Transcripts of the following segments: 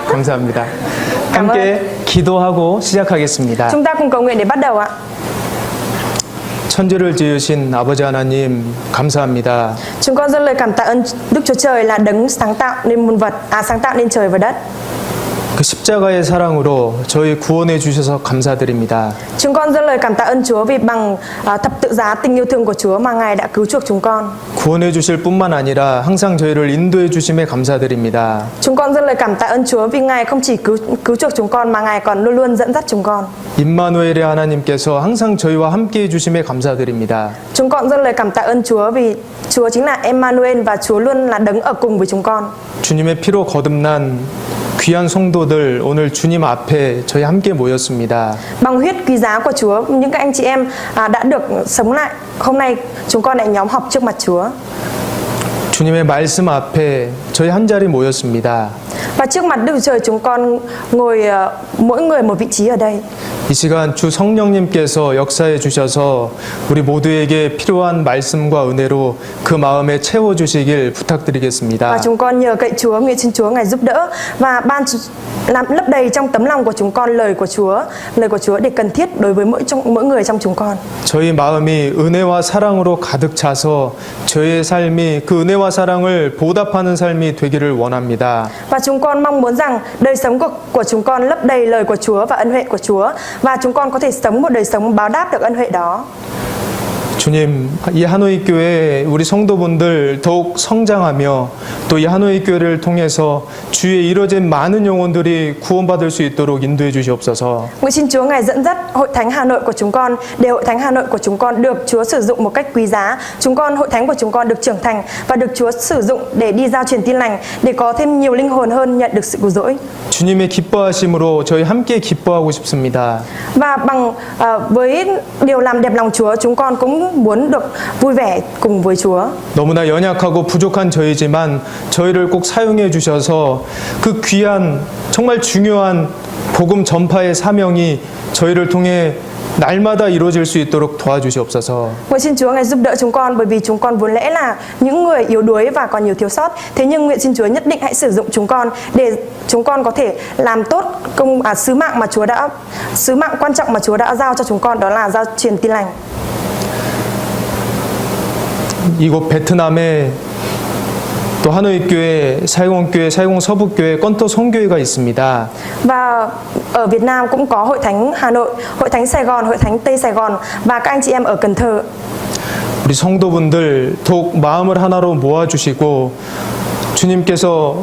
감사합니다. 함께 기도하고 시작하겠습니다. Chúng ta cùng cầu nguyện để bắt đầu ạ. 천지를 지으신 아버지 하나님 감사합니다. Chúng con dâng lời cảm tạ ơn Đức Chúa Trời là đấng sáng tạo nên muôn vật, sáng tạo nên trời và đất. 그 십자가의 사랑으로 저희 구원해 주셔서 감사드립니다. Chúng con dâng lời cảm tạ ơn Chúa vì bằng thập tự giá tình yêu thương của Chúa mà Ngài đã cứu chuộc chúng con. 구원해 주실 뿐만 아니라 항상 저희를 인도해 주심에 감사드립니다. Chúng con dâng lời cảm tạ ơn Chúa vì Ngài không chỉ cứu chuộc chúng con mà Ngài còn luôn luôn dẫn dắt chúng con. 임마누엘의 하나님께서 항상 저희와 함께 해 주심에 감사드립니다. Chúng con dâng lời cảm tạ ơn Chúa vì Chúa chính là Emmanuel và Chúa luôn là đấng ở cùng với chúng con. 주님의 피로 거듭난 귀한 성도들 오늘 주님 앞에 저희 함께 모였습니다. Bằng huyết quý giá của Chúa, những các anh chị em đã được sống lại. Hôm nay chúng con lại nhóm họp trước mặt Chúa. 주님의 말씀 앞에 저희 한 자리 모였습니다. Và trước mặt Đức Chúa Trời chúng con ngồi mỗi người một vị trí ở đây. 이 시간 주 성령님께서 역사해 주셔서 우리 모두에게 필요한 말씀과 은혜로 그 마음에 채워 주시길 부탁드리겠습니다. Và chúng con nhờ cậy Chúa, nguyện xin Chúa Ngài giúp đỡ và làm lấp đầy trong tấm lòng của chúng con lời của Chúa để cần thiết đối với mỗi người trong chúng con. 저희 마음이 은혜와 사랑으로 가득 차서 저의 삶이 그 은혜와 사랑을 보답하는 삶이 되기를 원합니다. Và chúng con mong muốn rằng đời sống của chúng con lấp đầy lời của Chúa và ân huệ của Chúa và chúng con có thể sống một đời sống báo đáp được ân huệ đó. 주님, 이 하노이 교회 우리 성도분들 더욱 성장하며 또 이 하노이 교회를 통해서 주의 이뤄진 많은 영혼들이 구원받을 수 있도록 인도해 주시옵소서. Nguyện xin Chúa Ngài dẫn dắt hội thánh Hà Nội của chúng con để hội thánh Hà Nội của chúng con được Chúa sử dụng một cách quý giá. Hội thánh của chúng con được trưởng thành và được Chúa sử dụng để đi giao truyền tin lành, để có thêm nhiều linh hồn hơn nhận được sự cứu rỗi. 주님의 기뻐하심으로 저희 함께 기뻐하고 싶습니다. Và với điều làm đẹp lòng Chúa, chúng con cũng muốn được vui vẻ cùng với Chúa. 너무나 연약하고 부족한 저희지만 저희를 꼭 사용해 주셔서 그 귀한 정말 중요한 복음 전파의 사명이 저희를 통해 날마다 이루어질 수 있도록 도와주시옵소서. Nguyện xin Chúa Ngài giúp đỡ chúng con bởi vì chúng con vốn lẽ là những người yếu đuối và còn nhiều thiếu sót. Thế nhưng nguyện xin Chúa nhất định hãy sử dụng chúng con để chúng con có thể làm tốt sứ mạng quan trọng mà Chúa đã giao cho chúng con, đó là giao truyền tin lành. 이곳 베트남에 또 하노이 교회, 사이공교회, 사이공 서북교회, 건토 성교회가 있습니다. Và ở Việt Nam cũng có hội thánh Hà Nội, hội thánh Sài Gòn, hội thánh Tây Sài Gòn và các anh chị em ở Cần Thơ. 우리 성도분들 더욱 마음을 하나로 모아주시고 주님께서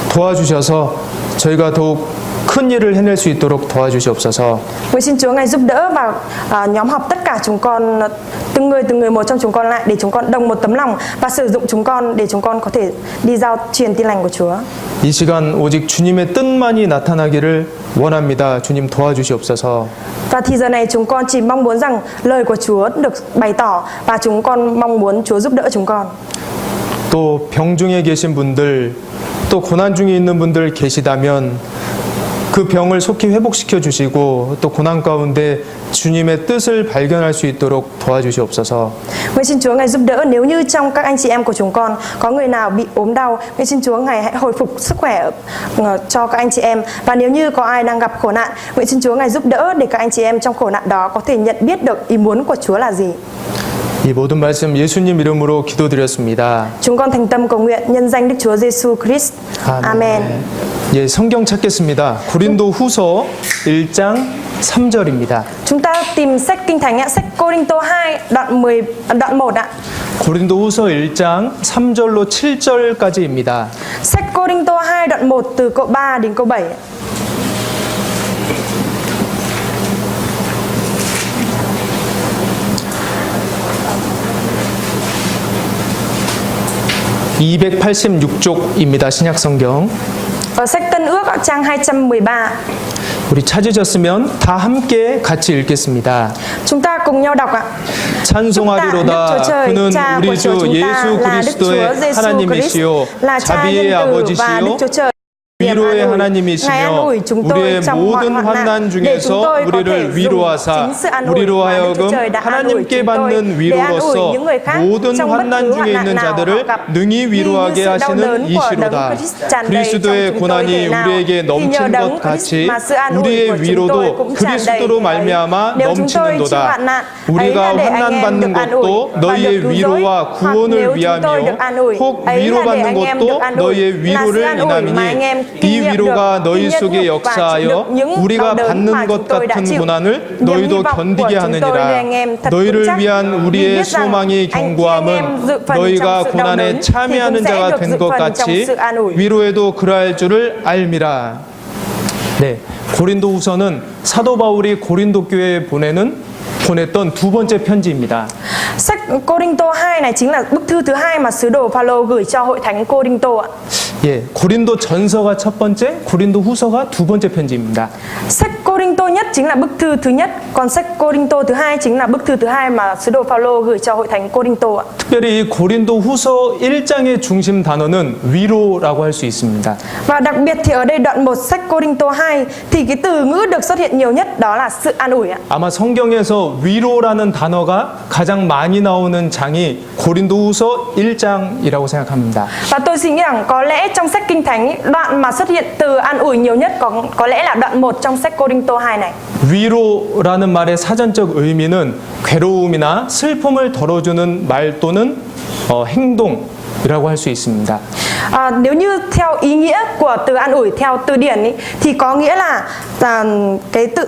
도와주셔서 저희가 더욱 큰 일을 해낼 수 있도록 도와주시옵소서. Nguyện xin Chúa Ngài giúp đỡ và nhóm họp tất cả chúng con, từng người một trong chúng con lại để chúng con đồng một tấm lòng và sử dụng chúng con để chúng con có thể đi giao truyền tin lành của Chúa. 이 시간 오직 주님의 뜻만이 나타나기를 원합니다. 주님 도와주시옵소서. Và thì giờ này chúng con chỉ mong muốn rằng lời của Chúa được bày tỏ và chúng con mong muốn Chúa giúp đỡ chúng con. 또 병중에 계신 분들, 또 고난 중에 있는 분들 계시다면 그 병을 속히 회복시켜 주시고 또 고난 가운데 주님의 뜻을 발견할 수 있도록 도와주시옵소서. Nguyện xin Chúa Ngài giúp đỡ nếu như trong các anh chị em của chúng con có người nào bị ốm đau, nguyện xin Chúa Ngài hãy hồi phục sức khỏe cho các anh chị em. Và nếu như có ai đang gặp khổ nạn, nguyện xin Chúa Ngài giúp đỡ để các anh chị em trong khổ nạn đó có thể nhận biết được ý muốn của Chúa là gì. 이 모든 말씀 예수님 이름으로 기도드렸습니다. Chúng con thành tâm cầu nguyện nhân danh Đức Chúa Giêsu Christ. Amen. 예, 성경 찾겠습니다. 고린도 후서 1장 3절입니다. Chúng ta tìm sách Kinh Thánh ạ, sách Cô-rinh-tô 2 đoạn 1 ạ. 고린도 후서 1장 3절로 7절까지입니다. Sách Cô-rinh-tô 2 đoạn 1 từ câu 3 đến câu 7. (286쪽입니다) 신약성경. Ở sách Tân Ước trang 213. 우리 찾으셨으면 다 함께 같이 읽겠습니다. Chúng ta cùng nhau đọc ạ. 찬송하리로다. 그는 우리 주 예수 그리스도의 하나님이시요 자비의 아버지시요 tìm 위로의 an ủi. 하나님이시며 Ngài an ủi chúng tôi 우리의 trong mọi 모든 hoạn nạn 환난 để chúng 중에서 tôi có thể 우리를 dùng 위로하사 chính sự an ủi 우리로 mà Đức Chúa 하여금 Trời đã an ủi 하나님께 chúng tôi 받는 để an ủi 위로로서 những người khác 모든 trong bất 환난 cứ 중에 hoạn nạn 있는 nào họ 자들을 gặp. 능히 Vì như 위로하게 sự đau 하시는 đớn của 이시로다. Đấng Christ tràn đầy trong 그리스도의 chúng tôi 고난이 thế nào, 우리에게 thì nhờ 넘친 Đấng 것 Christ 같이 mà sự an ủi 우리의 của chúng tôi 위로도 cũng tràn đầy 그리스도로 thế ấy. 말미암아 Nếu chúng tôi chịu 넘치는도다. hoạn nạn ấy 우리가 là để anh 환난 em 받는 được an ủi 것도 và 너희의 được cứu rỗi, 위로와 hoặc 구원을 nếu chúng tôi được 위하며 an ủi 혹 ấy là để 위로받는 anh em được 것도 an ủi 너희의 là sự 위로를 an ủi mà anh em 인함이니 이 kinh nghiệm được 위로가 너희 kinh 속에 nghiệm và chịu được 역사하여 những 우리가 đau đớn mà 받는 chúng 것 tôi đã 같은 chịu. 고난을 Niềm hy 너희도 vọng của 견디게 chúng tôi để anh 하느니라. em thật vững 너희를 chắc 위한 vì 우리의 biết rằng 소망이 khi anh em 견고함은 dự phần 너희가 trong sự đau 고난에 đớn thì 참여하는 cũng sẽ 자가 được 된 dự 것 phần trong 같이 sự an ủi. 위로에도 그러할 줄을 알미라. 네, 고린도후서는 사도 바울이 고린도 교회에 보냈던 두 번째 편지입니다. Sách Cô-rinh-tô 2 này chính là bức thư thứ hai mà sứ đồ Phaolô gửi cho hội thánh Cô-rinh-tô ạ. 예, 고린도 전서가 첫 번째, 고린도 후서가 두 번째 편지입니다. Sách Cô-rinh-tô nhất chính là bức thư thứ nhất, còn sách Cô-rinh-tô thứ hai chính là bức thư thứ hai mà sứ đồ Phaolô gửi cho hội thánh Cô-rinh-tô ạ. 특별히 이 고린도 후서 1장의 중심 단어는 위로라고 할 수 있습니다. Và đặc biệt thì ở đây đoạn 1 sách Cô-rinh-tô 2 thì cái từ ngữ được xuất hiện nhiều nhất đó là sự an ủi ạ. 아마 성경에서 위로라는 단어가 가장 많이 나오는 장이 고린도 후서 1장이라고 생각합니다. Và tôi suy nghĩ rằng có lẽ trong sách Kinh Thánh ý, đoạn mà xuất hiện từ an ủi nhiều nhất có lẽ là đoạn 1 trong sách Cô-rinh-tô 2 này. 위로라는 말의 사전적 의미는 괴로움이나 슬픔을 덜어주는 말 또는 행동이라고 할 수 있습니다. Nếu như theo ý nghĩa của từ an ủi theo từ điển ý, thì có nghĩa là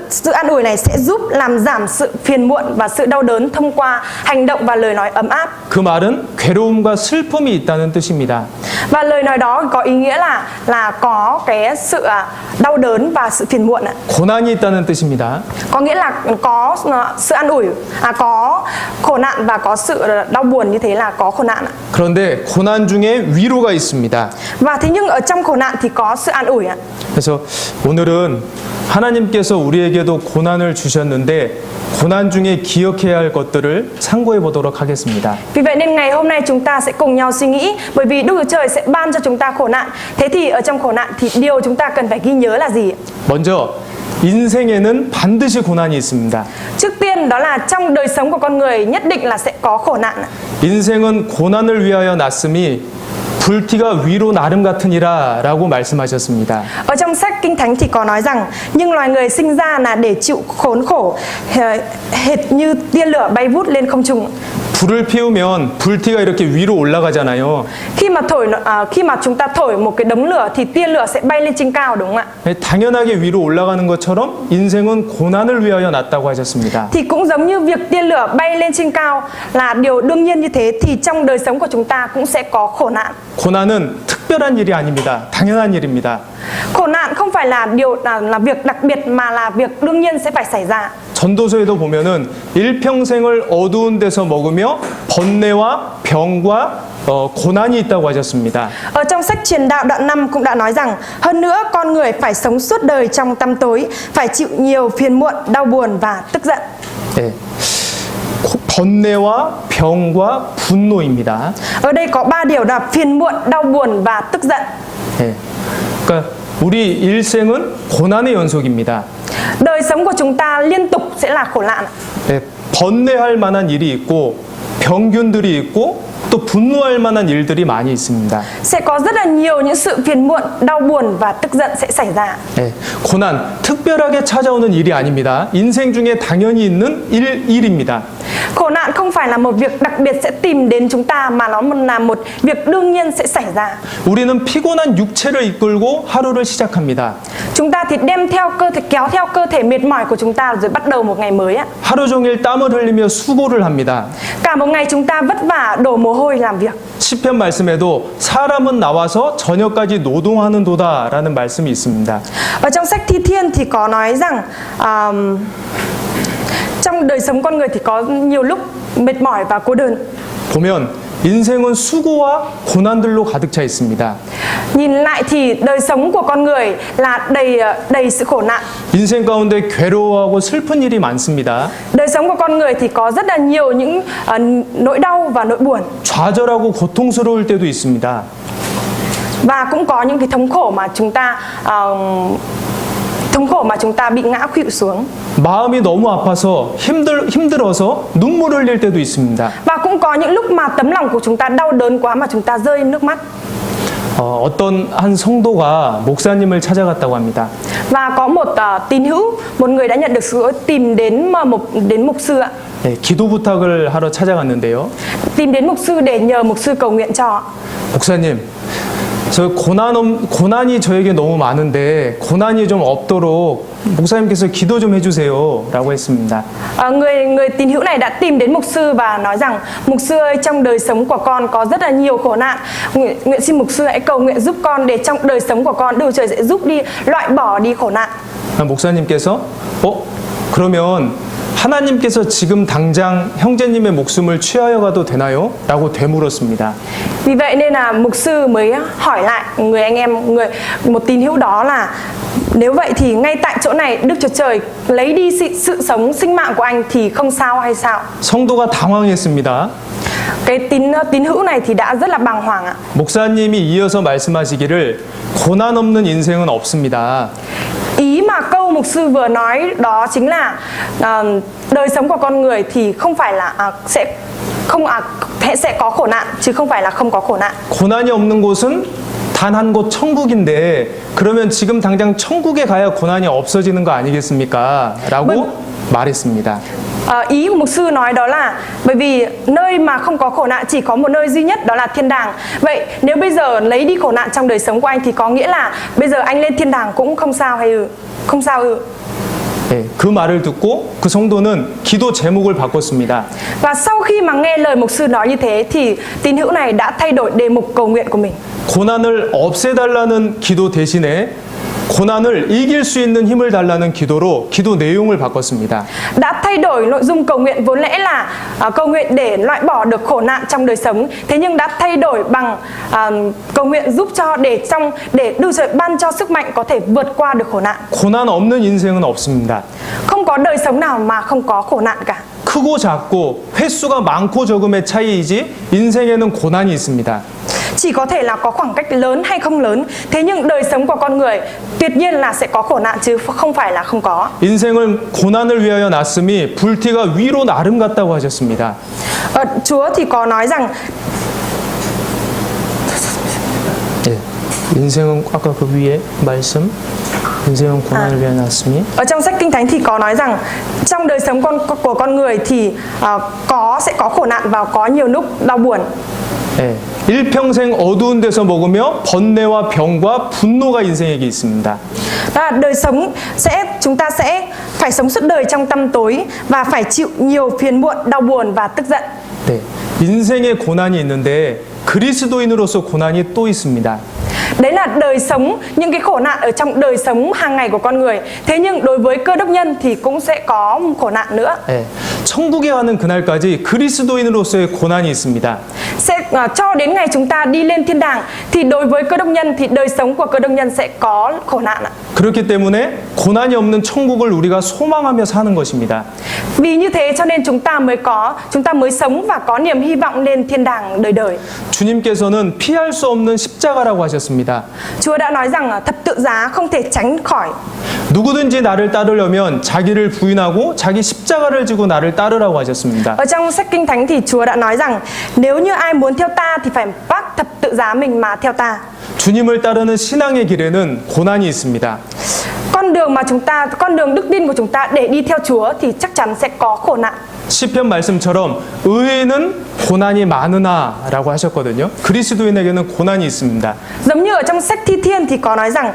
sự an ủi này sẽ giúp làm giảm sự phiền muộn và sự đau đớn thông qua hành động và lời nói ấm áp. 그 말은 괴로움과 슬픔이 있다는 뜻입니다. Và lời nói đó có ý nghĩa là có cái sự đau đớn và sự phiền muộn ạ. 고난이 있다는 뜻입니다. Có nghĩa là có sự an ủi, có khổ nạn và có sự đau buồn, như thế là có khổ nạn ạ. 그런데 고난 중에 위로가 있습니다. Và thế nhưng ở trong khổ nạn thì có sự an ủi ạ. 그래서 오늘은 하나님께서 우리에게도 고난을 주셨는데 고난 중에 기억해야 할 것들을 상고해 보도록 하겠습니다. Vì vậy nên ngày hôm nay chúng ta sẽ cùng nhau suy nghĩ, bởi vì Đức Chúa Trời sẽ ban cho chúng ta khổ nạn. Thế thì ở trong khổ nạn thì điều chúng ta cần phải ghi nhớ là gì? 먼저 인생에는 반드시 고난이 있습니다. Trước tiên đó là trong đời sống của con người nhất định là sẽ có khổ nạn. 인생은 고난을 위하여 났음이 불티가 위로 나름 같으니라 라고 말씀하셨습니다. Ở trong sách Kinh Thánh thì có nói rằng nhưng loài người sinh ra là để chịu khốn khổ, hệt như tia lửa bay vút lên không trung. 불을 피우면 불티가 이렇게 위로 올라가잖아요. Khi mà chúng ta thổi một cái đống lửa thì tia lửa sẽ bay lên trên cao, đúng không ạ? 당연하게 위로 올라가는 것처럼 인생은 고난을 위하여 났다고 하셨습니다. Thì cũng giống như việc tia lửa bay lên trên cao là điều đương nhiên như thế, thì trong đời sống của chúng ta cũng sẽ có khổ nạn. 고난은 특별한 일이 아닙니다. 당연한 일입니다. Khổ nạn không phải là việc đặc biệt mà là việc đương nhiên sẽ phải xảy ra. 전도서에도 보면은 일평생을 어두운 데서 먹으며 번뇌와 병과 고난이 있다고 하셨습니다. Ở trong sách Truyền đạo đoạn 5 cũng đã nói rằng hơn nữa con người phải sống suốt đời trong tăm tối, phải chịu nhiều phiền muộn, đau buồn và tức giận. 네. 번뇌와 병과 분노입니다. Ở đây có 3 điều là phiền muộn, đau buồn và tức giận. 네. 그러니까 우리 일생은 고난의 연속입니다. Đời sống của chúng ta liên tục sẽ là khổ nạn. 네. 번뇌할 만한 일이 있고 병균들이 있고 또 분노할 만한 일들이 많이 있습니다. Sẽ có rất là nhiều những sự phiền muộn, đau buồn và tức giận sẽ xảy ra. 네, 고난 특별하게 찾아오는 일이 아닙니다. 인생 중에 당연히 있는 일입니다. Khổ nạn không phải là một việc đặc biệt sẽ tìm đến chúng ta, mà nó là một việc đương nhiên sẽ xảy ra. 우리는 피곤한 육체를 이끌고 하루를 시작합니다. Chúng ta thì kéo theo cơ thể mệt mỏi của chúng ta rồi bắt đầu một ngày mới ạ. 하루 종일 땀을 흘리며 수고를 합니다. Cả một ngày chúng ta vất vả đổ mồ hôi làm việc. 시편 말씀에도 사람은 나와서 저녁까지 노동하는도다라는 말씀이 있습니다. Ở trong sách Thi Thiên thì có nói rằng trong đời sống con người thì có nhiều lúc mệt mỏi và cô đơn. 보면 인생은 수고와 고난들로 가득 차 있습니다. Nhìn lại thì đời sống của con người là đầy sự khổ nạn. 인생 가운데 괴로워하고 슬픈 일이 많습니다. Đời sống của con người thì có rất là nhiều những nỗi đau và nỗi buồn. 좌절하고 고통스러울 때도 있습니다. Và cũng có những cái thống khổ mà chúng ta bị ngã khuỵu xuống. 마음이 너무 아파서 힘들어서 눈물 흘릴 때도 있습니다. Và cũng có những lúc mà tấm lòng của chúng ta đau đớn quá mà chúng ta rơi nước mắt. 어떤 한 성도가 목사님을 찾아갔다고 합니다. Và có một tín hữu, một người đã nhận được sự tìm đến mục sư ạ. 네, 기도 부탁을 하러 찾아갔는데요. Tìm đến mục sư để nhờ mục sư cầu nguyện cho. 목사님, 저 고난이 저에게 너무 많은데 고난이 좀 없도록 목사님께서 기도 좀 해주세요 라고 했습니다. Người tín hữu này đã tìm đến mục sư và nói rằng: mục sư ơi, trong đời sống của con có rất là nhiều khổ nạn. Nguyện xin mục sư hãy cầu nguyện giúp con để trong đời sống của con Đức Trời sẽ giúp loại bỏ đi khổ nạn. 목사님께서 그러면 하나님께서 지금 당장 형제님의 목숨을 취하여 가도 되나요? 라고 되물었습니다. Vì vậy nên là mục sư mới hỏi lại người anh em, một tín hữu đó là: nếu vậy thì ngay tại chỗ này Đức Chúa Trời lấy đi sự sống sinh mạng của anh thì không sao hay sao? 성도가 당황했습니다. Cái tín hữu này thì đã rất là bàng hoàng ạ. 목사님이 이어서 말씀하시기를 고난 없는 인생은 없습니다. Ý mà câu mục sư vừa nói đó chính là đời sống của con người thì không phải là sẽ có khổ nạn, chứ không phải là không có khổ nạn. 고난이 없는 곳은 단 한 곳 천국인데 그러면 지금 당장 천국에 가야 고난이 없어지는 거 아니겠습니까? 라고 말했습니다. Ý của mục sư nói đó là bởi vì nơi mà không có khổ nạn chỉ có một nơi duy nhất, đó là thiên đàng. Vậy nếu bây giờ lấy đi khổ nạn trong đời sống của anh thì có nghĩa là bây giờ anh lên thiên đàng cũng không sao hay ư? Không sao ư? 네, 그 말을 듣고 그 성도는 기도 제목을 바꿨습니다. Và sau khi mà nghe lời mục sư nói như thế thì tín hữu này đã thay đổi đề mục cầu nguyện của mình. 고난을 없애달라는 기도 대신에 고난을 이길 수 있는 힘을 달라는 기도로 기도 내용을 바꿨습니다. Đã thay đổi nội dung cầu nguyện vốn lẽ là cầu nguyện để loại bỏ được khổ nạn trong đời sống, thế nhưng đã thay đổi bằng cầu nguyện giúp cho để Đức Trời ban cho sức mạnh có thể vượt qua được khổ nạn. 고난 없는 인생은 없습니다. Không có đời sống nào mà không có khổ nạn cả. 크고 작고 횟수가 많고 적음의 차이이지 인생에는 고난이 있습니다. Chỉ có thể là có khoảng cách lớn hay không lớn, thế nhưng đời sống của con người tuyệt nhiên là sẽ có khổ nạn chứ không phải là không có. 인생을 고난을 위하여 났음이 불티가 위로 나름 같다고 하셨습니다. Chúa thì có nói rằng 인생은 아까 그 위에 말씀 인생은 고난을 위하여 났음이 ở trong sách Kinh Thánh thì có nói rằng trong đời sống của con người thì sẽ có khổ nạn và có nhiều lúc đau buồn. 일평생 어두운 데서 먹으며 번뇌와 병과 분노가 인생에게 있습니다. Đó là đời sống chúng ta sẽ phải sống suốt đời trong tăm tối và phải chịu nhiều phiền muộn, đau buồn và tức giận. 네, 인생에 고난이 있는데 그리스도인으로서 고난이 또 있습니다. Đấy là đời sống, những cái khổ nạn ở trong đời sống hàng ngày của con người. Thế nhưng đối với cơ đốc nhân thì cũng sẽ có khổ nạn nữa. 네, 천국에 가는 그날까지 그리스도인으로서의 고난이 있습니다. Cho đến ngày chúng ta đi lên thiên đàng thì đối với cơ đốc nhân thì đời sống của cơ đốc nhân sẽ có khổ nạn ạ. 그렇기 때문에 고난이 없는 천국을 우리가 소망하며 사는 것입니다. Vì như thế cho nên chúng ta mới sống và có niềm hy vọng lên thiên đàng đời đời. 주님께서는 피할 수 없는 십자가라고 하셨습니다. Chúa đã nói rằng thập tự giá không thể tránh khỏi. 누구든지 나를 따르려면 자기를 부인하고 자기 십자가를 지고 나를 따르라고 하셨습니다. Ở trong sách Kinh Thánh thì Chúa đã nói rằng nếu như ai muốn theo ta thì phải vác thập tự giá mình mà theo ta. 주님을 따르는 신앙의 길에는 고난이 있습니다. Con đường đức tin của chúng ta để đi theo Chúa thì chắc chắn sẽ có khổ nạn. 시편 말씀처럼 의인은 고난이 많으나라고 하셨거든요. 그리스도인에게는 고난이 있습니다. Giống như ở trong sách Thi Thiên thì có nói rằng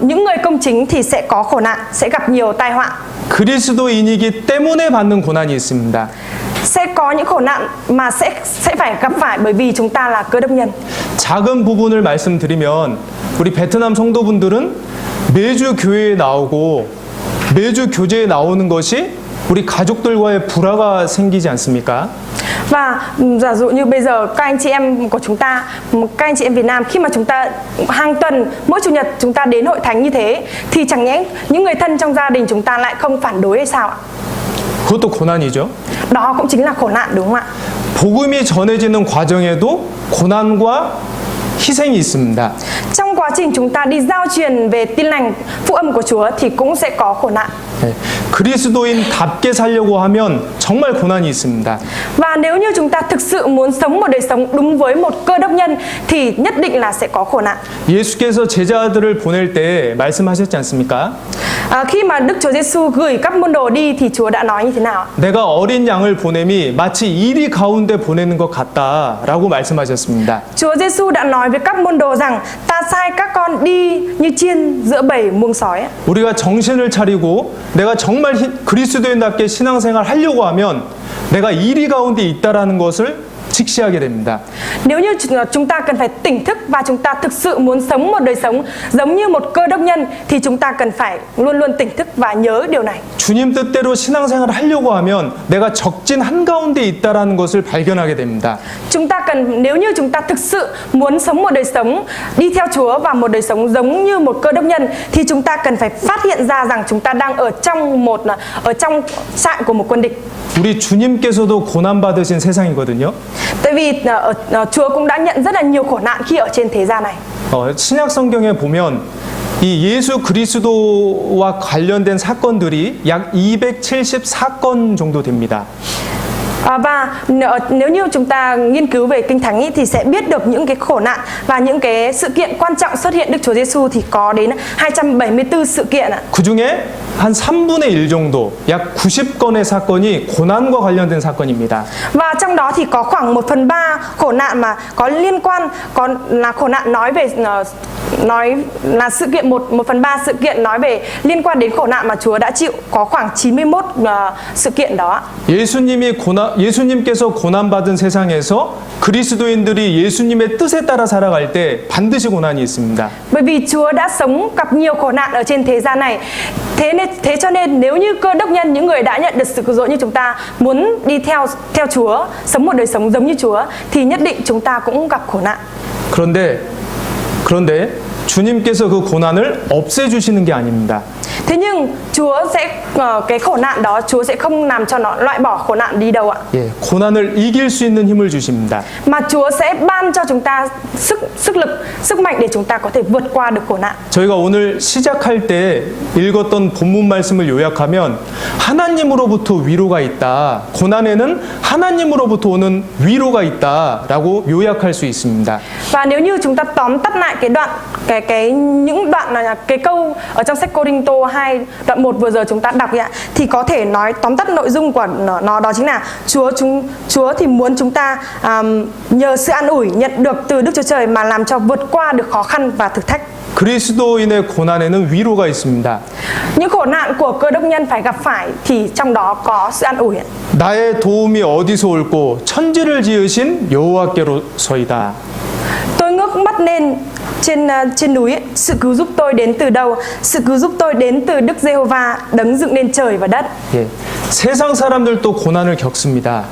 những người công chính thì sẽ có khổ nạn, sẽ gặp nhiều tai họa. 그리스도인이기 때문에 받는 고난이 있습니다. Sẽ có những khổ nạn mà sẽ phải gặp phải bởi vì chúng ta là cơ đốc nhân. 작은 부분을 말씀드리면 우리 베트남 성도분들은 매주 교회에 나오고 매주 교제에 나오는 것이 우리 가족들과의 불화가 생기지 않습니까? Và giả dụ như bây giờ các anh chị em của chúng ta, các anh chị em Việt Nam, khi mà chúng ta hàng tuần mỗi chủ nhật chúng ta đến hội thánh như thế thì chẳng nhẽ những người thân trong gia đình chúng ta lại không phản đối hay sao ạ? 그것도 고난이죠. Đó cũng chính là khổ nạn đúng không ạ? 복음이 전해지는 과정에도 고난과 희생이 있습니다. Trong quá trình chúng ta đi giao truyền về tin lành phúc âm của Chúa thì cũng sẽ có khổ nạn. 네, 그리스도인답게 살려고 하면 정말 고난이 있습니다. Và nếu như chúng ta thực sự muốn sống một đời sống đúng với một cơ đốc nhân thì nhất định là sẽ có khổ nạn. 예수께서 제자들을 보낼 때 말씀하셨지 않습니까? Khi mà Đức Chúa Giêsu gửi các môn đồ đi thì Chúa đã nói như thế nào? 내가 어린 양을 보냄이 마치 이리 가운데 보내는 것 같다라고 말씀하셨습니다. Chúa Giêsu đã nói với các môn đồ rằng ta sai các con đi như chiên giữa bầy muông sói. 우리가 정신을 차리고 내가 정말 그리스도인답게 신앙생활 하려고 하면 내가 이리 가운데 있다라는 것을 직시하게 됩니다. Nếu như chúng ta cần phải tỉnh thức và chúng ta thực sự muốn sống một đời sống giống như một cơ đốc nhân thì chúng ta cần phải luôn luôn tỉnh thức và nhớ điều này. 주님 뜻대로 신앙생활을 하려고 하면 내가 적진 한가운데 있다라는 것을 발견하게 됩니다. Nếu như chúng ta thực sự muốn sống một đời sống đi theo Chúa và một đời sống giống như một cơ đốc nhân thì chúng ta cần phải phát hiện ra rằng chúng ta đang ở trong trại của một quân địch. 우리 주님께서도 고난 받으신 세상이거든요. Tại vì Chúa cũng đã nhận rất là nhiều khổ nạn khi ở trên thế gian này. 신약 성경에 보면 이 예수 그리스도와 관련된 사건들이 약 274건 정도 됩니다. Và nếu như chúng ta nghiên cứu về Kinh Thánh thì sẽ biết được những cái khổ nạn và những cái sự kiện quan trọng xuất hiện Đức Chúa Giêsu thì có đến 274 sự kiện ạ. 그 중에 한 3분의 1 정도, 약 90건의 사건이 고난과 관련된 사건입니다. Và trong đó thì có khoảng 1/3 khổ nạn mà có liên quan, còn là khổ nạn nói là sự kiện 1/3 sự kiện nói về liên quan đến khổ nạn mà Chúa đã chịu, có khoảng 91 sự kiện đó. 예수님께서 고난 받은 세상에서 그리스도인들이 예수님의 뜻에 따라 살아갈 때 반드시 고난이 있습니다. Bởi vì Chúa đã sống gặp nhiều khổ nạn ở trên thế gian này. Thế cho nên nếu như cơ đốc nhân, những người đã nhận được sự cứu rỗi như chúng ta muốn đi theo Chúa, sống một đời sống giống như Chúa thì nhất định chúng ta cũng gặp khổ nạn. 그런데 주님께서 그 고난을 없애주시는 게 아닙니다. Thế nhưng Chúa sẽ cái khổ nạn đó Chúa sẽ không làm cho nó loại bỏ khổ nạn đi đâu ạ. 예, 고난을 이길 수 있는 힘을 주십니다. Mà Chúa sẽ ban cho chúng ta sức lực, sức mạnh để chúng ta có thể vượt qua được khổ nạn. 저희가 오늘 시작할 때 읽었던 본문 말씀을 요약하면 하나님으로부터 위로가 있다. 고난에는 하나님으로부터 오는 위로가 있다라고 요약할 수 있습니다. Và nếu như chúng ta tóm tắt lại những đoạn là cái câu ở trong sách Cô-rinh-tô 2 đoạn 1 vừa giờ chúng ta đọc ạ, thì có thể nói tóm tắt nội dung của nó đó chính là Chúa thì muốn chúng ta nhờ sự an ủi nhận được từ Đức Chúa Trời mà làm cho vượt qua được khó khăn và thử thách. 그리스도인의 고난에는 위로가 있습니다. Những khổ nạn của cơ đốc nhân phải gặp phải thì trong đó có sự an ủi. 나의 도움이 어디서 올꼬 천지를 지으신 여호와께로서이다. Tôi ngước mắt lên trên núi, sự cứu giúp tôi đến từ đâu? Sự cứu giúp tôi đến từ Đức Giê-hô-va, đấng dựng nên trời và đất. 예, 세상 사람들도 고난을 겪습니다.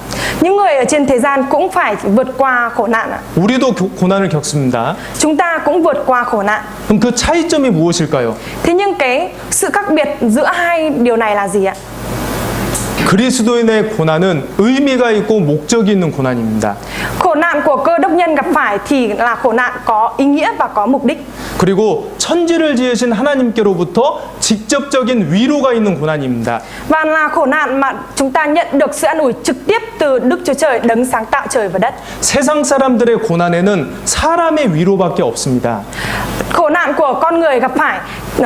Những người ở trên thế gian cũng phải vượt qua khổ nạn ạ. 우리도 고난을 겪습니다. Chúng ta cũng vượt qua khổ nạn. 그럼 그 차이점이 무엇일까요? Thế nhưng cái sự khác biệt giữa hai điều này là gì ạ? 그리스도인의 고난은 의미가 있고 목적이 있는 고난입니다. Khổ nạn của cơ đốc nhân gặp phải thì là khổ nạn có ý nghĩa và có mục đích. 그리고 천지를 지으신 하나님께로부터 직접적인 위로가 있는 고난입니다. Và là khổ nạn mà chúng ta nhận được sự an ủi trực tiếp từ Đức Chúa Trời, đấng sáng tạo trời và đất. 세상 사람들의 고난에는 사람의 위로밖에 없습니다. Khổ nạn của con người gặp phải,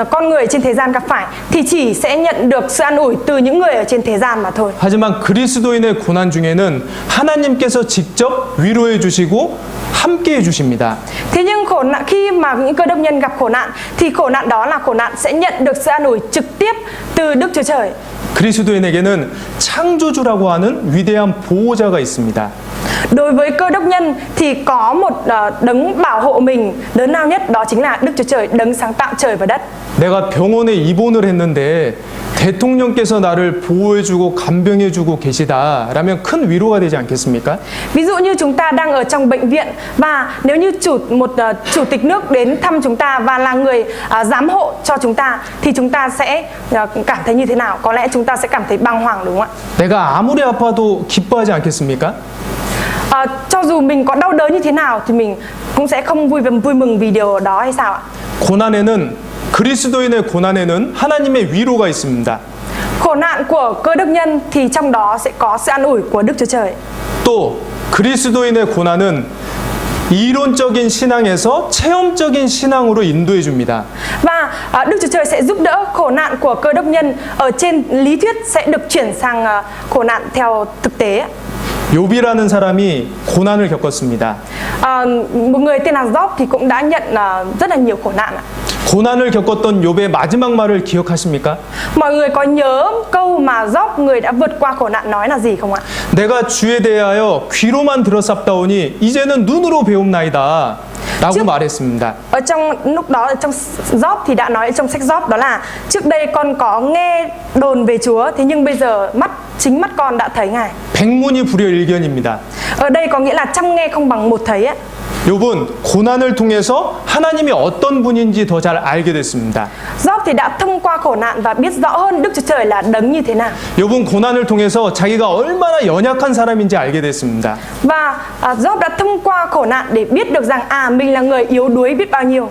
con người trên thế gian gặp phải thì chỉ sẽ nhận được sự an ủi từ những người ở trên thế gian mà thôi. 하지만 그리스도인의 고난 중에는 하나님께서 직접 위로해 주시고 함께 해 주십니다. Thế nhưng khi mà những cơ đốc nhân gặp khổ nạn thì khổ nạn đó là khổ nạn sẽ nhận được sự an ủi trực tiếp từ Đức Chúa Trời. 그리스도인에게는 창조주라고 하는 위대한 보호자가 있습니다. Đối với cơ đốc nhân thì có một đấng bảo hộ mình lớn lao nhất, đó chính là Đức Chúa Trời, đấng sáng tạo trời và đất. 내가 병원에 입원을 했는데 대통령께서 나를 보호해주고 간병해주고 계시다라면 큰 위로가 되지 않겠습니까? Ví dụ như chúng ta đang ở trong bệnh viện và nếu như một chủ tịch nước đến thăm chúng ta và là người giám hộ cho chúng ta thì chúng ta sẽ cảm thấy như thế nào? Có lẽ chúng ta sẽ cảm thấy bàng hoàng, đúng không ạ? 내가 아무리 아파도 기뻐하지 않겠습니까? cho dù mình có đau đớn như thế nào thì mình cũng sẽ không vui mừng vì điều đó hay sao ạ? 고난에는 그리스도인의 고난에는 하나님의 위로가 있습니다. Khổ nạn của cơ đốc nhân thì trong đó sẽ có sự an ủi của Đức Chúa Trời. 또 그리스도인의 고난은 이론적인 신앙에서 체험적인 신앙으로 인도해 줍니다. Và Đức Chúa Trời sẽ giúp đỡ khổ nạn của cơ đốc nhân ở trên lý thuyết sẽ được chuyển sang khổ nạn theo thực tế. 욥이라는 사람이 고난을 겪었습니다. Một người tên là Job thì cũng đã nhận rất là nhiều khổ nạn ạ. 고난을 겪었던 욥의 마지막 말을 기억하십니까? Mọi người có nhớ câu mà Job, người đã vượt qua khổ nạn, nói là gì không ạ? 내가 주에 대하여 귀로만 들었사옵다오니 이제는 눈으로 배움나이다 라고 말했습니다. Ở trong lúc đó, trong Job thì đã nói trong sách Job đó là trước đây con có nghe đồn về Chúa, thế nhưng bây giờ chính mắt con đã thấy Ngài. 백문이 불여일견입니다. Ở đây có nghĩa là trăm nghe không bằng một thấy ấy. 욥은 고난을 통해서 하나님이 어떤 분인지 더 잘 알게 됐습니다. Job thì đã thông qua khổ nạn và biết rõ hơn Đức Chúa Trời là đấng như thế nào. 욥은 고난을 통해서 자기가 얼마나 연약한 사람인지 알게 됐습니다. Và Job đã thông qua khổ nạn để biết được rằng mình là người yếu đuối biết bao nhiêu.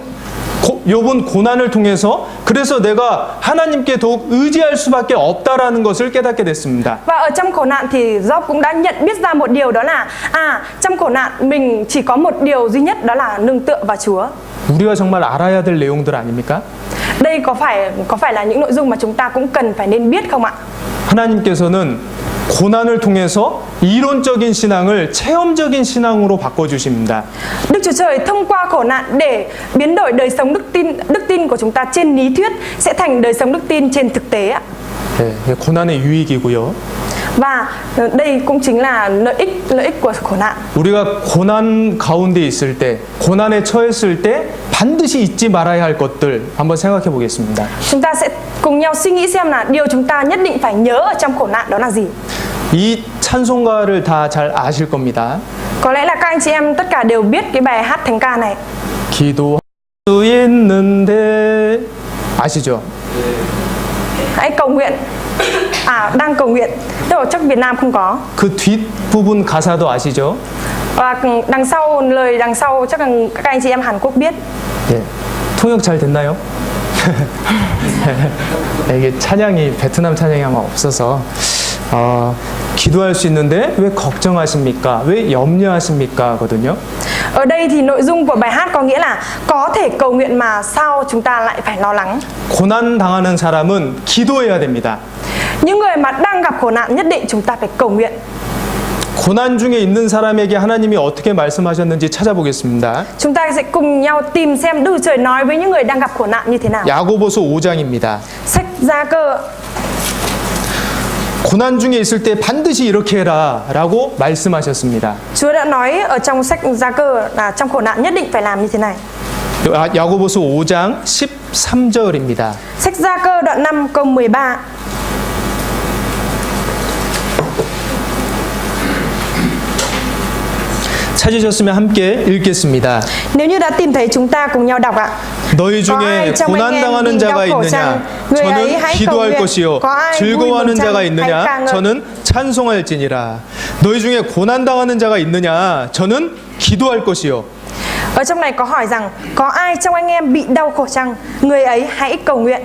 욥은 고난을 통해서 그래서 내가 하나님께 더욱 의지할 수밖에 없다라는 것을 깨닫게 됐습니다. Và ở trong khổ nạn thì Job cũng đã nhận biết ra một điều, đó là trong khổ nạn mình chỉ có một điều duy nhất, đó là nương tựa vào Chúa. 우리가 정말 알아야 될 내용들 아닙니까? Đây có phải là những nội dung mà chúng ta cũng cần phải nên biết không ạ? 하나님께서는 고난을 통해서 이론적인 신앙을 체험적인 신앙으로 바꿔주십니다. Đức Chúa Trời thông qua khổ nạn để biến đổi đời sống đức tin của chúng ta trên lý thuyết sẽ thành đời sống đức tin trên thực tế ạ. 네, 고난의 유익이고요. Và đây cũng chính là lợi ích của khổ nạn. 우리가 고난 가운데 있을 때, 고난에 처했을 때 반드시 잊지 말아야 할 것들 한번 생각해 보겠습니다. Chúng ta sẽ cùng nhau suy nghĩ xem là điều chúng ta nhất định phải nhớ ở trong khổ nạn đó là gì. 이 찬송가를 다 잘 아실 겁니다. Có lẽ là các anh chị em tất cả đều biết cái bài hát thánh ca này. 기도할 수 있는데 아시죠? Hãy cầu nguyện. Đang cầu nguyện. Tức là chắc Việt Nam không có. 그 뒷부분 가사도 아시죠? Và lời đằng sau chắc là các anh chị em Hàn Quốc biết. 예. 통역 잘 됐나요? 이게 찬양이 베트남 찬양이 아마 없어서 기도할 수 있는데 왜 걱정하십니까? 왜 염려하십니까? 거든요. Ở đây thì nội dung của bài hát có nghĩa là có thể cầu nguyện mà sao chúng ta lại phải lo lắng. 고난 당하는 사람은 기도해야 됩니다. Những người mà đang gặp khổ nạn nhất định chúng ta phải cầu nguyện. 고난 중에 있는 사람에게 하나님이 어떻게 말씀하셨는지 찾아보겠습니다. Chúng ta sẽ cùng nhau tìm xem Đức Chúa Trời nói với những người đang gặp khổ nạn như thế nào. 야고보서 5장입니다. Sách Gia Cơ. 고난 중에 있을 때 반드시 이렇게 해라 라고 말씀하셨습니다. Chúa đã nói ở trong sách Gia Cơ là trong khổ nạn nhất định phải làm như thế này. 야고보서 5장 13절입니다. Sách Gia Cơ đoạn 5 câu 13. 찾으셨으면 함께 읽겠습니다. Nếu như đã tìm thấy chúng ta cùng nhau đọc ạ. 너희 중에 고난당하는 자가 있느냐? 저는 기도할 것이요. 즐거워하는 자가 있느냐? 저는 찬송할지니라. 너희 중에 고난당하는 자가 있느냐? 저는 기도할 것이요. Ở trong này có hỏi rằng có ai trong anh em bị đau khổ chăng? Người ấy hãy cầu nguyện.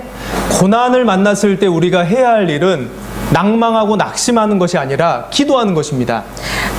고난을 만났을 때 우리가 해야 할 일은 낭망하고 낙심하는 것이 아니라 기도하는 것입니다.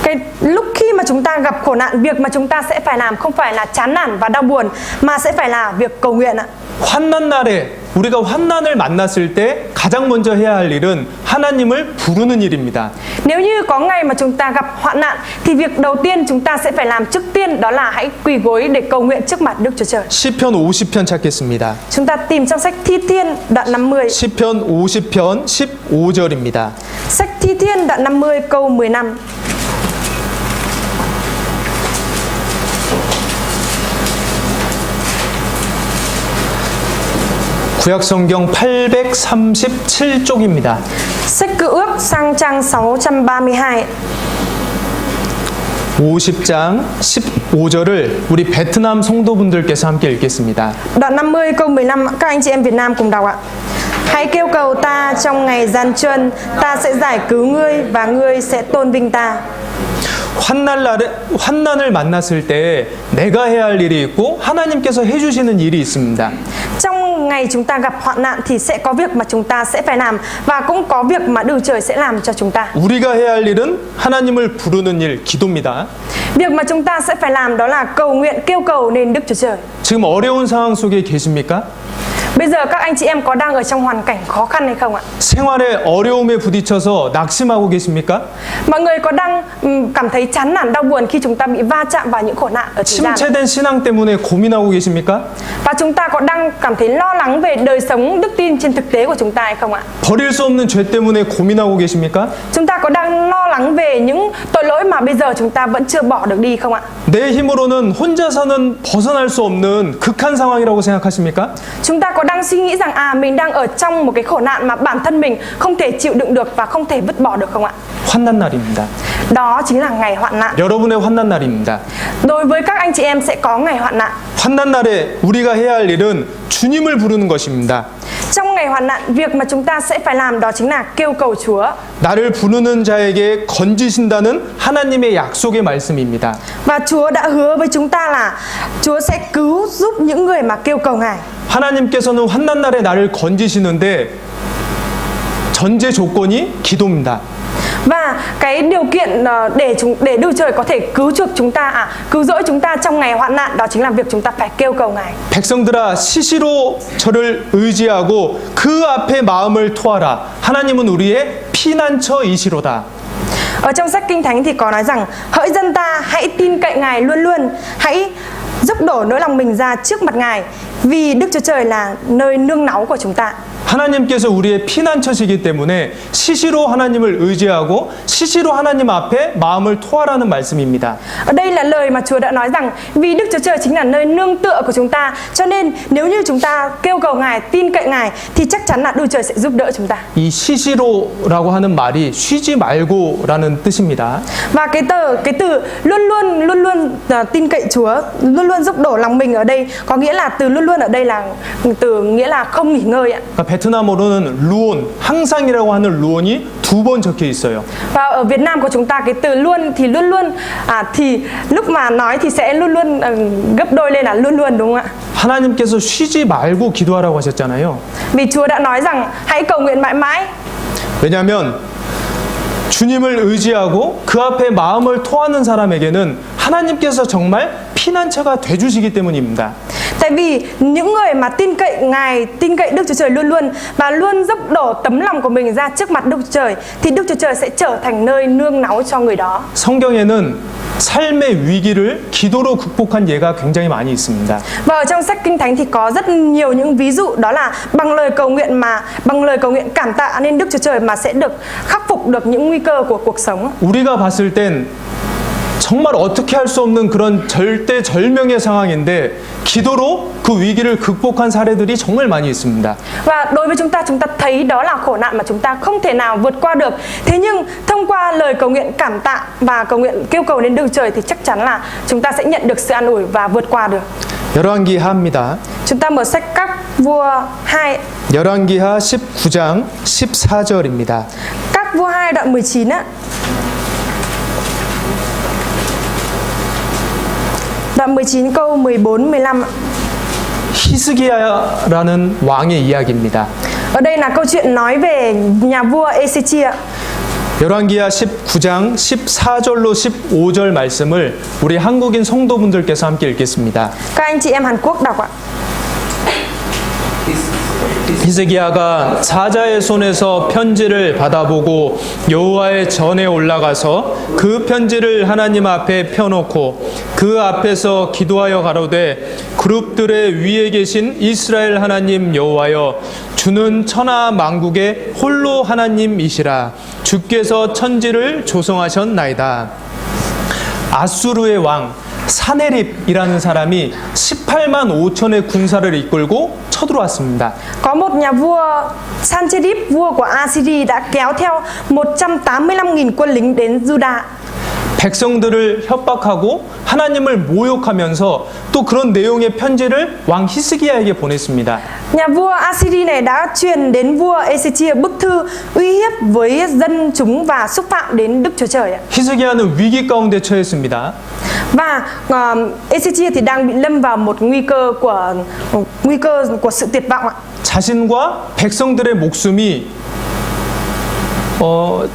Cái lúc khi mà chúng ta gặp khổ nạn, việc mà chúng ta sẽ phải làm không phải là chán nản và đau buồn, mà sẽ phải là việc cầu nguyện ạ. 환난 날에 우리가 환난을 만났을 때 가장 먼저 해야 할 일은 하나님을 부르는 일입니다. Nếu như có ngày mà chúng ta gặp hoạn nạn thì việc đầu tiên chúng ta sẽ phải làm trước tiên đó là hãy quỳ gối để cầu nguyện trước mặt Đức Chúa Trời. 시편 50편 찾겠습니다. Chúng ta tìm trong sách Thi Thiên đoạn 50. 시편 50편 15절입니다. Sách Thi Thiên đoạn 50 câu 15. 구약성경 837쪽입니다. Sách Cựu Ước sang trang 632. 50장 15절을 우리 베트남 성도분들께서 함께 읽겠습니다. Đoạn 50 câu 15, các anh chị em Việt Nam cùng đọc ạ. Hãy kêu cầu ta trong ngày gian truân, ta sẽ giải cứu ngươi và ngươi sẽ tôn vinh ta. 환난을 만났을 때 내가 해야 할 일이 있고 하나님께서 해주시는 일이 있습니다. Trong ngày chúng ta gặp hoạn nạn thì sẽ có việc mà chúng ta sẽ phải làm và cũng có việc mà Đức Trời sẽ làm cho chúng ta. 우리가 해야 할 일은 하나님을 부르는 일, 기도입니다. Việc mà chúng ta sẽ phải làm đó là cầu nguyện kêu cầu nên Đức Chúa Trời. 지금 어려운 상황 속에 계십니까? Bây giờ các anh chị em có đang ở trong hoàn cảnh khó khăn hay không ạ? 생활의 어려움에 부딪혀서 낙심하고 계십니까? Mọi người có đang cảm thấy chán nản đau buồn khi chúng ta bị va chạm vào những khổ nạn ở thế gian? 침체된 신앙 때문에 고민하고 계십니까? Và chúng ta có đang cảm thấy lo lắng về đời sống đức tin trên thực tế của chúng ta hay không ạ? 버릴 수 없는 죄 때문에 고민하고 계십니까? Chúng ta có đang lo lắng về những tội lỗi mà bây giờ chúng ta vẫn chưa bỏ được đi không ạ? 내 힘으로는 혼자서는 벗어날 수 없는 극한 상황이라고 생각하십니까? Chúng ta có đang suy nghĩ rằng mình đang ở trong một cái khổ nạn mà bản thân mình không thể chịu đựng được và không thể vứt bỏ được không ạ? 환난 날입니다. Đó chính là ngày hoạn nạn. 여러분의 환난 날입니다. Đối với các anh chị em sẽ có ngày hoạn nạn. 환난 날에 우리가 해야 할 일은 주님을 부르는 것입니다. Trong ngày hoạn nạn, việc mà chúng ta sẽ phải làm đó chính là kêu cầu Chúa. 나를 부르는 자에게 건지신다는 하나님의 약속의 말씀입니다. Và Chúa đã hứa với chúng ta là Chúa sẽ cứu giúp những người mà kêu cầu Ngài. 하나님께서는 환난 날에 나를 건지시는데 전제 조건이 기도입니다. Và cái điều kiện để Đức Trời có thể cứu chuộc chúng ta, cứu rỗi chúng ta trong ngày hoạn nạn đó chính là việc chúng ta phải kêu cầu Ngài. 백성들아 시시로 저를 의지하고 그 앞에 마음을 토하라. 하나님은 우리의 피난처이시로다. Ở trong sách Kinh Thánh thì có nói rằng hỡi dân ta hãy tin cậy Ngài luôn luôn, hãy dốc đổ nỗi lòng mình ra trước mặt Ngài vì Đức Chúa Trời là nơi nương náu của chúng ta. 하나님께서 우리의 피난처시기 때문에 시시로 하나님을 의지하고 시시로 하나님 앞에 마음을 토하라는 말씀입니다. Ở đây là lời mà Chúa đã nói rằng vì Đức Chúa Trời chính là nơi nương tựa của chúng ta, cho nên nếu như chúng ta kêu cầu Ngài, tin cậy Ngài thì chắc chắn là Đức Trời sẽ giúp đỡ chúng ta. 이 시시로라고 하는 말이 쉬지 말고라는 뜻입니다. Và cái từ luôn luôn tin cậy Chúa, luôn luôn dốc đổ lòng mình ở đây có nghĩa là từ luôn luôn ở đây là từ nghĩa là không nghỉ ngơi ạ. 그러니까 베트남어로는 루온, 항상이라고 하는 루온이 2번 적혀 있어요. Và ở Việt Nam của chúng ta cái từ luôn thì luôn luôn thì lúc mà nói thì sẽ luôn luôn gấp đôi lên là luôn luôn, đúng không ạ? 하나님께서 쉬지 말고 기도하라고 하셨잖아요. Vì Chúa đã nói rằng hãy cầu nguyện mãi mãi. 왜냐하면 주님을 의지하고 그 앞에 마음을 토하는 사람에게는 하나님께서 정말 피난처가 돼주시기 때문입니다. Tại vì những người mà tin cậy Ngài, tin cậy Đức Chúa Trời luôn luôn và luôn dốc đổ tấm lòng của mình ra trước mặt Đức Chúa Trời thì Đức Chúa Trời sẽ trở thành nơi nương náu cho người đó. 성경에는 삶의 위기를 기도로 극복한 예가 굉장히 많이 있습니다. Và ở trong sách Kinh Thánh thì có rất nhiều những ví dụ đó là bằng lời cầu nguyện cảm tạ nên Đức Chúa Trời mà sẽ được khắc phục được những nguy cơ của cuộc sống. 우리가 봤을 땐 정말 어떻게 할 수 없는 그런 절대절명의 상황인데 기도로 그 위기를 극복한 사례들이 정말 많이 있습니다. Và đối với chúng ta thấy đó là khổ nạn mà chúng ta không thể nào vượt qua được. Thế nhưng thông qua lời cầu nguyện cảm tạ và cầu nguyện kêu cầu đến Đức Trời thì chắc chắn là chúng ta sẽ nhận được sự an ủi và vượt qua được. 열왕기하입니다. Chúng ta mở sách Các Vua 2. 열왕기하 19장 14절입니다. Các Vua 2 đoạn 19 á. Đoạn 19 câu 14-15. 히스기야라는 왕의 이야기입니다. Ở đây là câu chuyện nói về nhà vua Ê-xê-chia. 열왕기하 19장 14절로 15절 말씀을 우리 한국인 성도분들께서 함께 읽겠습니다. Các anh chị em Hàn Quốc đọc ạ. 히스기야가 사자의 손에서 편지를 받아보고 여호와의 전에 올라가서 그 편지를 하나님 앞에 펴놓고 그 앞에서 기도하여 가로되 그룹들의 위에 계신 이스라엘 하나님 여호와여 주는 천하 만국의 홀로 하나님이시라 주께서 천지를 조성하셨나이다. 아수르의 왕 사네립이라는 사람이 18만 5천의 군사를 이끌고 쳐들어왔습니다. Có một nhà vua Sancherib, vua của Assyria đã kéo theo 185.000 quân lính đến Juda. 백성들을 협박하고 하나님을 모욕하면서 또 그런 내용의 편지를 왕 히스기야에게 보냈습니다. Nhà vua Assyria này đã truyền đến vua Ezechia bức thư uy hiếp với dân chúng và xúc phạm đến Đức Chúa Trời ạ. 히스기야는 위기 가운데 처했습니다. Và Ezechia thì đang bị lâm vào một nguy cơ của sự tuyệt vọng ạ. 자신과 백성들의 목숨이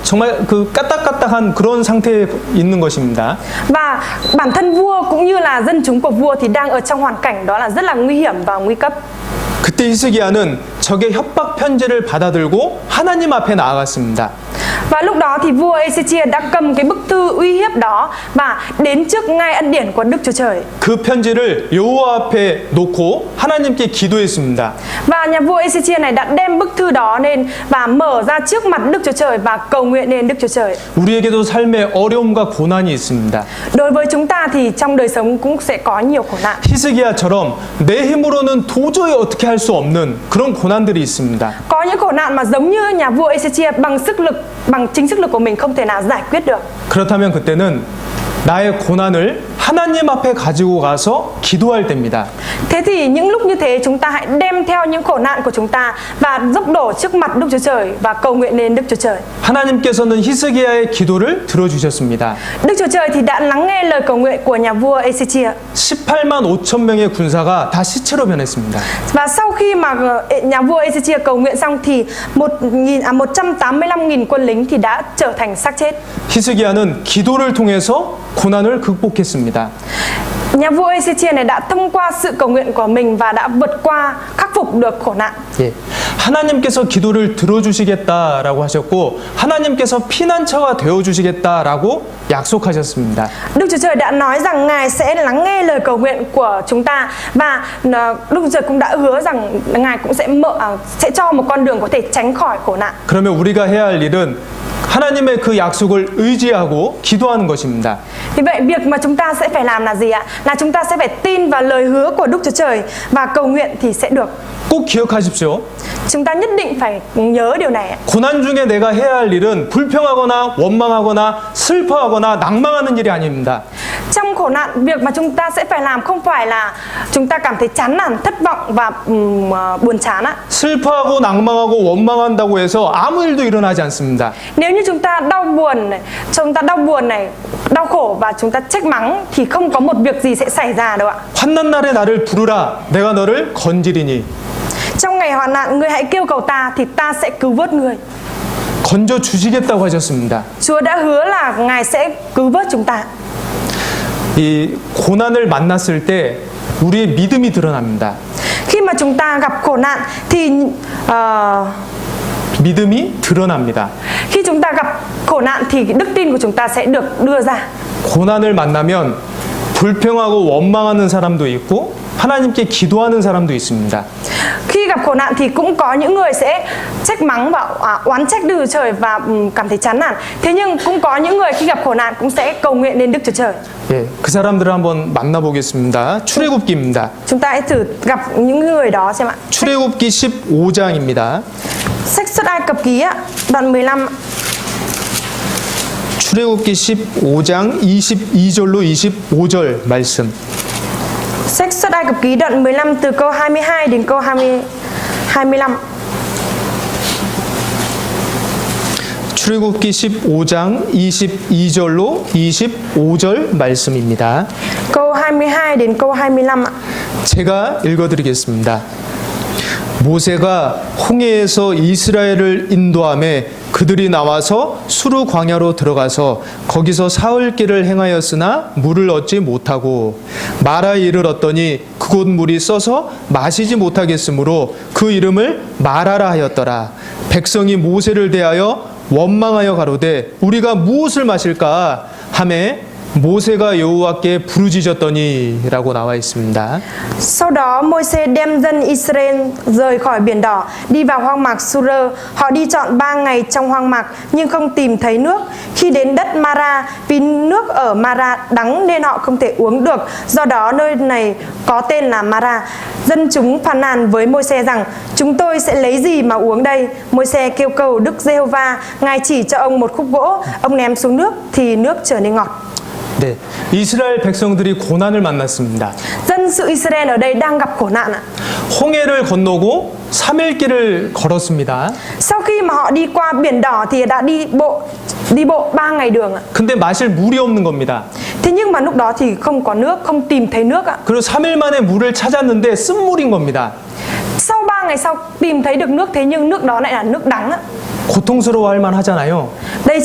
정말 그 까딱까딱한 그런 상태에 있는 것입니다. Và bản thân vua cũng như là dân chúng của vua thì đang ở trong hoàn cảnh đó là rất là nguy hiểm và nguy cấp. 그때 히스기야는 적의 협박 편지를 받아들고 하나님 앞에 나아갔습니다. Và lúc đó thì vua Ezechia đã cầm cái bức thư uy hiếp đó và đến trước ngai ân điển của Đức Chúa Trời. 그 편지를 여호와 앞에 놓고 하나님께 기도했습니다. Và nhà vua Ezechia này đã đem bức thư đó lên và mở ra trước mặt Đức Chúa Trời và cầu nguyện đến Đức Chúa Trời. 우리에게도 삶에 어려움과 고난이 있습니다. Đối với chúng ta thì trong đời sống cũng sẽ có nhiều khổ nạn. 히스기야처럼 내 힘으로는 도저히 어떻게 할 수 없는 그런 고난들이 있습니다. Có những khổ nạn mà giống như nhà vua Ezechia bằng chính sức lực của mình không thể nào giải quyết được. 그렇다면 그때는 나의 고난을 하나님 앞에 가지고 가서 기도할 때입니다. Thế thì những lúc như thế chúng ta hãy đem theo những khổ nạn của chúng ta và dốc đổ trước mặt Đức Chúa Trời và cầu nguyện đến Đức Chúa Trời. 하나님께서는 히스기야의 기도를 들어주셨습니다. Đức Chúa Trời thì đã lắng nghe lời cầu nguyện của nhà vua Ezechia. 18만 5천 명의 군사가 다 시체로 변했습니다. Và sau khi mà nhà vua Ezechia cầu nguyện xong thì 185.000 quân lính thì đã trở thành xác chết. 히스기야는 기도를 통해서 고난을 극복했습니다. Nhà vua Ezechia này đã thông qua sự cầu nguyện của mình và đã vượt qua, khắc phục được khổ nạn. 예, 하나님께서 기도를 들어주시겠다라고 하셨고 하나님께서 피난처가 되어주시겠다라고 약속하셨습니다. Đức Chúa Trời đã nói rằng Ngài sẽ lắng nghe lời cầu nguyện của chúng ta và Đức Chúa Trời cũng đã hứa rằng Ngài cũng sẽ cho một con đường có thể tránh khỏi khổ nạn. 그러면 우리가 해야 할 일은 하나님의 그 약속을 의지하고 기도하는 것입니다. Vì vậy việc mà chúng ta sẽ phải làm là gì ạ? Là chúng ta sẽ phải tin vào lời hứa của Đức Chúa Trời và cầu nguyện thì sẽ được. 꼭 기억하십시오. Chúng ta nhất định phải nhớ điều này ạ. 고난 중에 내가 해야 할 일은 불평하거나 원망하거나 슬퍼하거나 낭망하는 일이 아닙니다. Trong khổ nạn, việc mà chúng ta sẽ phải làm không phải là chúng ta cảm thấy chán nản, thất vọng và buồn chán ạ. 슬퍼하고 낭망하고 원망한다고 해서 아무 일도 일어나지 않습니다. Nếu như chúng ta đau buồn này, đau khổ và chúng ta trách mắng thì không có một việc gì sẽ xảy ra đâu ạ. 환난 날에 나를 부르라 내가 너를 건지리니. Trong ngày hoạn nạn, ngươi hãy kêu cầu ta thì ta sẽ cứu vớt ngươi. 건져 주시겠다고 하셨습니다. Chúa đã hứa là Ngài sẽ cứu vớt chúng ta. 이 고난을 만났을 때 우리의 믿음이 드러납니다. Khi mà chúng ta gặp khổ nạn thì 믿음이 드러납니다. khi chúng ta gặp khổ nạn thì cái đức tin của chúng ta sẽ được đưa ra. 고난을 만나면 불평하고 원망하는 사람도 있고 하나님께 기도하는 사람도 있습니다. Khi gặp khổ nạn thì cũng có những người sẽ trách mắng và oán trách Đức Chúa Trời và cảm thấy chán nản. Thế nhưng cũng có những người khi gặp khổ nạn cũng sẽ cầu nguyện đến Đức Chúa Trời. 예, 그 사람들을 한번 만나보겠습니다. 출애굽기입니다. Chúng ta hãy thử gặp những người đó xem ạ. 출애굽기 15장입니다. Sách Xuất Ai Cập Ký ạ, đoạn 15. 출애굽기 15장 22절로 25절 말씀. Sách Xuất Ai Cập Ký đoạn 15 từ câu 22 đến câu 25. 출애굽기 15장 22절로 25절 말씀입니다. Câu 22 đến câu 25 ạ. 제가 읽어드리겠습니다. 모세가 홍해에서 이스라엘을 인도하며 그들이 나와서 수르 광야로 들어가서 거기서 사흘 길을 행하였으나 물을 얻지 못하고 마라에 이르렀더니 그곳 물이 써서 마시지 못하겠으므로 그 이름을 마라라 하였더라. 백성이 모세를 대하여 원망하여 가로되 우리가 무엇을 마실까 하매 모세가 여호와께 부르짖었더니라고 나와 있습니다. Sau đó Môi-se đem dân Israel rời khỏi biển đỏ, đi vào hoang mạc Sur. Họ đi trọn 3 ngày trong hoang mạc nhưng không tìm thấy nước. Khi đến đất Mara, vì nước ở Mara đắng nên họ không thể uống được. Do đó nơi này có tên là Mara. Dân chúng phàn nàn với Môi-se rằng chúng tôi sẽ lấy gì mà uống đây? Môi-se kêu cầu Đức Giê-hô-va, Ngài chỉ cho ông một khúc gỗ, ông ném xuống nước thì nước trở nên ngọt. 네, 이스라엘 백성들이 고난을 만났습니다. Dân sự Israel ở đây đang gặp khổ nạn ạ. 홍해를 건너고 3일 길을 걸었습니다. Sau khi mà họ đi qua biển đỏ thì đã đi bộ 3 ngày đường ạ. 근데 마실 물이 없는 겁니다. Thế nhưng mà lúc đó thì không có nước, không tìm thấy nước ạ. 그리고 3일 만에 물을 찾았는데 쓴물인 겁니다. Sau 3 ngày sau tìm thấy được nước, thế nhưng nước đó lại là nước đắng ạ. 고통스러워할 만하잖아요. Đây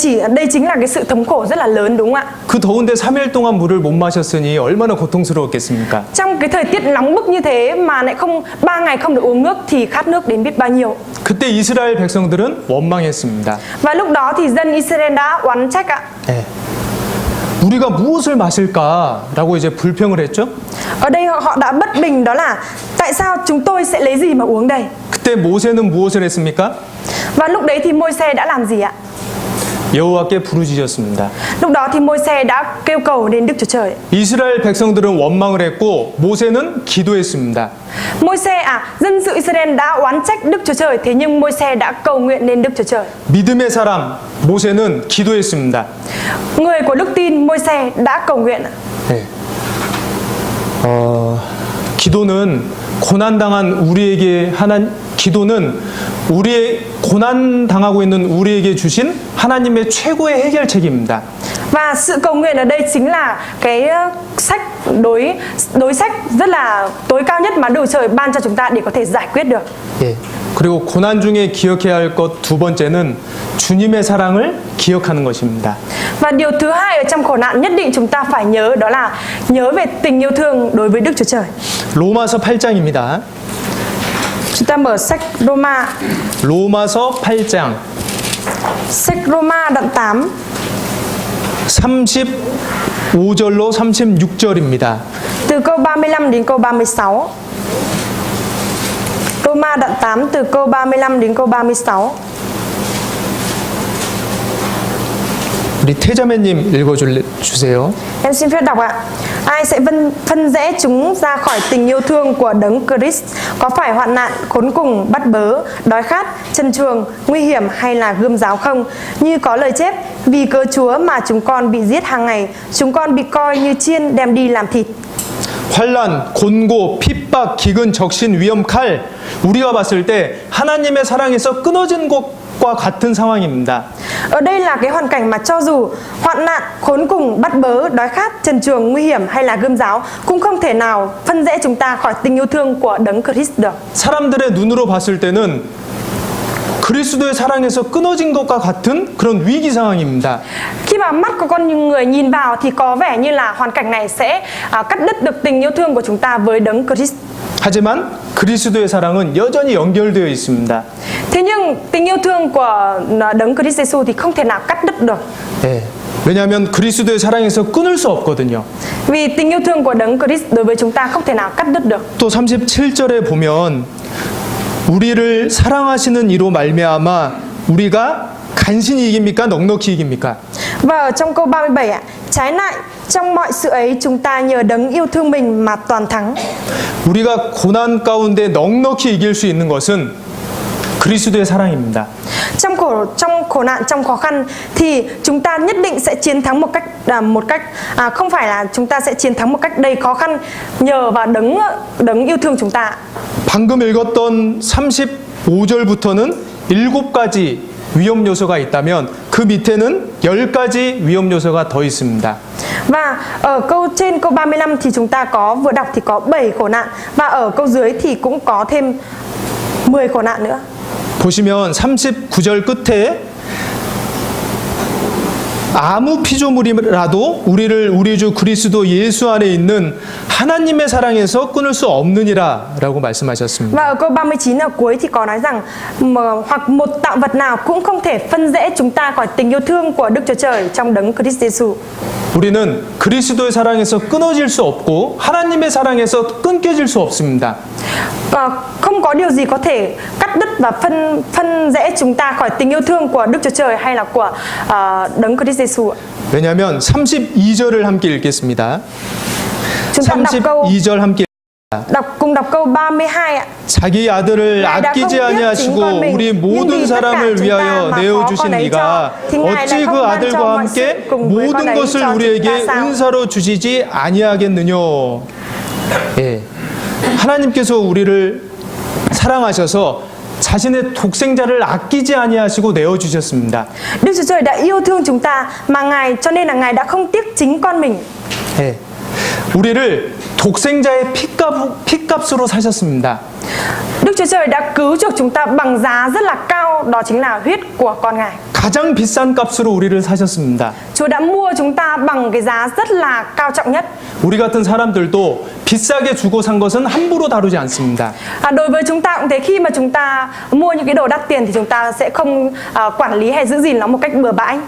chính là cái sự thống khổ rất là lớn đúng không ạ? 그 더운데 3일 동안 물을 못 마셨으니 얼마나 고통스러웠겠습니까? Trong cái thời tiết nóng bức như thế mà lại không 3 ngày không được uống nước thì khát nước đến biết bao nhiêu. 그때 이스라엘 백성들은 원망했습니다. Và lúc đó thì dân Israel đã oán trách ạ. 네. 우리가 무엇을 마실까라고 이제 불평을 했죠. Ở đây họ đã bất bình, đó là tại sao chúng tôi sẽ lấy gì mà uống đây? 그때 모세는 무엇을 했습니까? Và lúc đấy thì Môi-se đã làm gì ạ? 여호와께 부르짖었습니다. Lúc đó thì Môi-se đã kêu cầu đến Đức Chúa Trời. 이스라엘 백성들은 원망을 했고 모세는 기도했습니다. Dân sự Israel đã oán trách Đức Chúa Trời, thế nhưng Môi-se đã cầu nguyện đến Đức Chúa Trời. 믿음의 사람 모세는 기도했습니다. Người của đức tin Môi-se đã cầu nguyện. 네. 기도는 기도는 우리의 고난 당하고 있는 우리에게 주신 하나님의 최고의 해결책입니다. Và sự cầu nguyện ở đây chính là cái đối sách rất là tối cao nhất mà Đức Chúa Trời ban cho chúng ta để có thể giải quyết được. 예. 그리고 고난 중에 기억해야 할 것 두 번째는 주님의 사랑을 기억하는 것입니다. Và điều thứ hai ở trong khổ nạn nhất định chúng ta phải nhớ, đó là nhớ về tình yêu thương đối với Đức Chúa Trời. 로마서 8장입니다. Chúng ta mở sách Roma. 로마서 8장 Sách Roma đoạn 8 35절로 36절입니다. từ câu 35 đến câu 36. Roma đoạn 8 từ câu 35 đến câu 36. 우리 태자매님 읽어주세요. Em xin phép đọc ạ. Ai sẽ phân rẽ chúng ra khỏi tình yêu thương của Đấng Christ? Có phải hoạn nạn, khốn cùng, bắt bớ, đói khát, trần truồng, nguy hiểm hay là gươm giáo không? Như có lời chép, vì cớ Chúa mà chúng con bị giết hàng ngày, chúng con bị coi như chiên đem đi làm thịt. 환란, 곤고, 핍박, 기근, 적신, 위험, 칼 우리가 봤을 때 하나님의 사랑에서 끊어진 것과 같은 상황입니다. Ở đây là cái hoàn cảnh mà cho dù hoạn nạn, khốn cùng, bắt bớ, đói khát, trần truồng, nguy hiểm hay là gươm giáo cũng không thể nào phân rẽ chúng ta khỏi tình yêu thương của Đấng Christ được. 사람들의 눈으로 봤을 때는 그리스도의 사랑에서 끊어진 것과 같은 그런 위기 상황입니다. Khi mà mắt của con người nhìn vào thì có vẻ như là hoàn cảnh này sẽ cắt đứt được tình yêu thương của chúng ta với Đấng Christ. 하지만 그리스도의 사랑은 여전히 연결되어 있습니다. Thế nhưng tình yêu thương của Đấng Christ Jesus thì không thể nào cắt đứt được. 네. 왜냐하면 그리스도의 사랑에서 끊을 수 없거든요. Vì tình yêu thương của Đấng Christ đối với chúng ta không thể nào cắt đứt được. 또 37절에 보면 우리를 사랑하시는 이로 말미암아 우리가 간신히 이깁니까? 넉넉히 이깁니까? Và ở trong câu 37 ạ, trái lại trong mọi sự ấy chúng ta nhờ Đấng yêu thương mình mà toàn thắng. 우리가 고난 가운데 넉넉히 이길 수 있는 것은 그리스도의 사랑입니다. Trong khổ nạn, trong khó khăn thì chúng ta nhất định sẽ chiến thắng một cách không phải là chúng ta sẽ chiến thắng một cách đầy khó khăn nhờ vào đấng yêu thương chúng ta. 방금 읽었던 35절부터는 7가지 위험 요소가 있다면 그 밑에는 10가지 위험 요소가 더 있습니다. Và ở trên câu 35 thì chúng ta vừa đọc thì có 7 khổ nạn, và ở câu dưới thì cũng có thêm 10 khổ nạn nữa. 보시면 39절 끝에 아무 피조물이라도 우리를 우리 주 그리스도 예수 안에 있는 하나님의 사랑에서 끊을 수 없느니라 라고 말씀하셨습니다. Và ở câu 39 ở cuối thì có nói rằng hoặc một tạo vật nào cũng không thể phân rẽ chúng ta khỏi tình yêu thương của Đức Chúa Trời trong Đấng Christ Jesus. 우리는 그리스도의 사랑에서 끊어질 수 없고 하나님의 사랑에서 끊겨질 수 없습니다. Không có điều gì có thể cắt đứt và phân rẽ chúng ta khỏi tình yêu thương của Đức Chúa Trời hay là của Đấng Christ Jesus. 왜냐하면 32절을 함께 읽겠습니다. Chúng ta đọc câu 32절 함께 Cùng đọc câu 32 ạ. 자기 아들을 Ngài đã 아끼지 không tiếc chính 아니하시고 con mình, 우리 nhưng 모든 vì tất cả 사람을 chúng ta 위하여 mà 내어 có con 주신 ấy cho, 이가 thì Ngài lại 어찌 không 그 ban cho 아들과 mọi sự 함께 cùng với con 모든 ấy 것을 cho chúng 우리에게 ta sao? 은사로 주시지 아니하겠느냐. 예. 하나님께서 우리를 사랑하셔서 자신의 독생자를 아끼지 아니하시고 내어 주셨습니다. Đức Chúa Trời đã yêu thương chúng ta mà Ngài, cho nên là Ngài đã không tiếc chính con mình. 예. 우리를 독생자의 피값으로 사셨습니다. Đức Chúa Trời đã cứu chuộc chúng ta bằng giá rất là cao, đó chính là huyết của con Ngài. 가장 비싼 값으로 우리를 사셨습니다. Chúa đã mua chúng ta bằng cái giá rất là cao trọng nhất. 우리 같은 사람들도 비싸게 주고 산 것은 함부로 다루지 않습니다. Đối với chúng ta cũng thế, khi mà chúng ta mua những cái đồ đắt tiền thì chúng ta sẽ không quản lý hay giữ gìn nó một cách bừa bãi.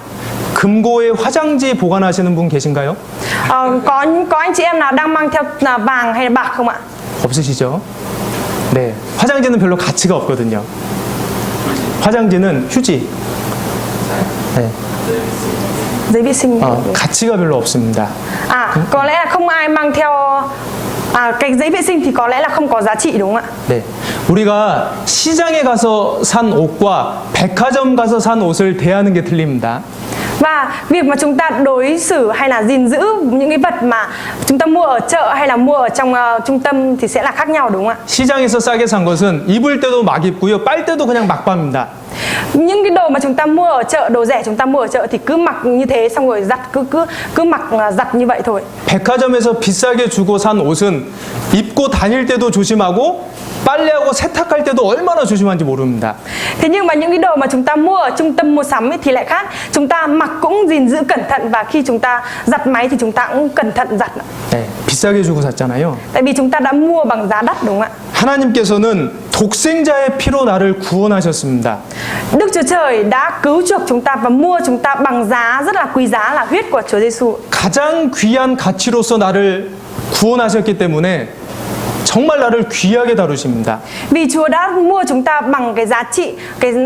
금고에 화장지 보관하시는 분 계신가요? Có anh chị em nào đang mang theo là vàng hay là bạc không ạ? 없으시죠? 네, 화장지는 별로 가치가 없거든요. 화장지는 휴지. 네, Giấy vệ sinh. 가치가 별로 없습니다. Có lẽ là không ai mang theo cái giấy vệ sinh thì có lẽ là không có giá trị đúng không ạ? 네, 우리가 시장에 가서 산 옷과 백화점 가서 산 옷을 대하는 게 틀립니다. Và việc mà chúng ta đối xử hay là gìn giữ những cái vật mà chúng ta mua ở chợ hay là mua ở trong trung tâm thì sẽ là khác nhau đúng không ạ? 시장에서 싸게 산 것은 입을 때도 막 입고요, 빨 때도 그냥 막 빱니다. Những cái đồ mà chúng ta mua ở chợ, đồ rẻ chúng ta mua ở chợ thì cứ mặc như thế, xong rồi giặt cứ mặc giặt như vậy thôi. 백화점에서 비싸게 주고 산 옷은 입고 다닐 때도 조심하고 빨래하고 세탁할 때도 얼마나 조심한지 모릅니다. Thế nhưng mà những cái đồ mà chúng ta mua ở trung tâm mua sắm ấy thì lại khác. Chúng ta mặc cũng gìn giữ cẩn thận, và khi chúng ta giặt máy thì chúng ta cũng cẩn thận giặt. 네, 비싸게 주고 샀잖아요. Tại vì chúng ta đã mua bằng giá đắt đúng không ạ? 하나님께서는 독생자의 피로 나를 구원하셨습니다. Đức Chúa Trời đã cứu chuộc chúng ta và mua chúng ta bằng giá rất là quý giá là huyết của Chúa Giêsu. 가장 귀한 가치로서 나를 구원하셨기 때문에 정말 나를 귀하게 다루십니다. Vì Chúa đã mua chúng ta bằng cái giá trị,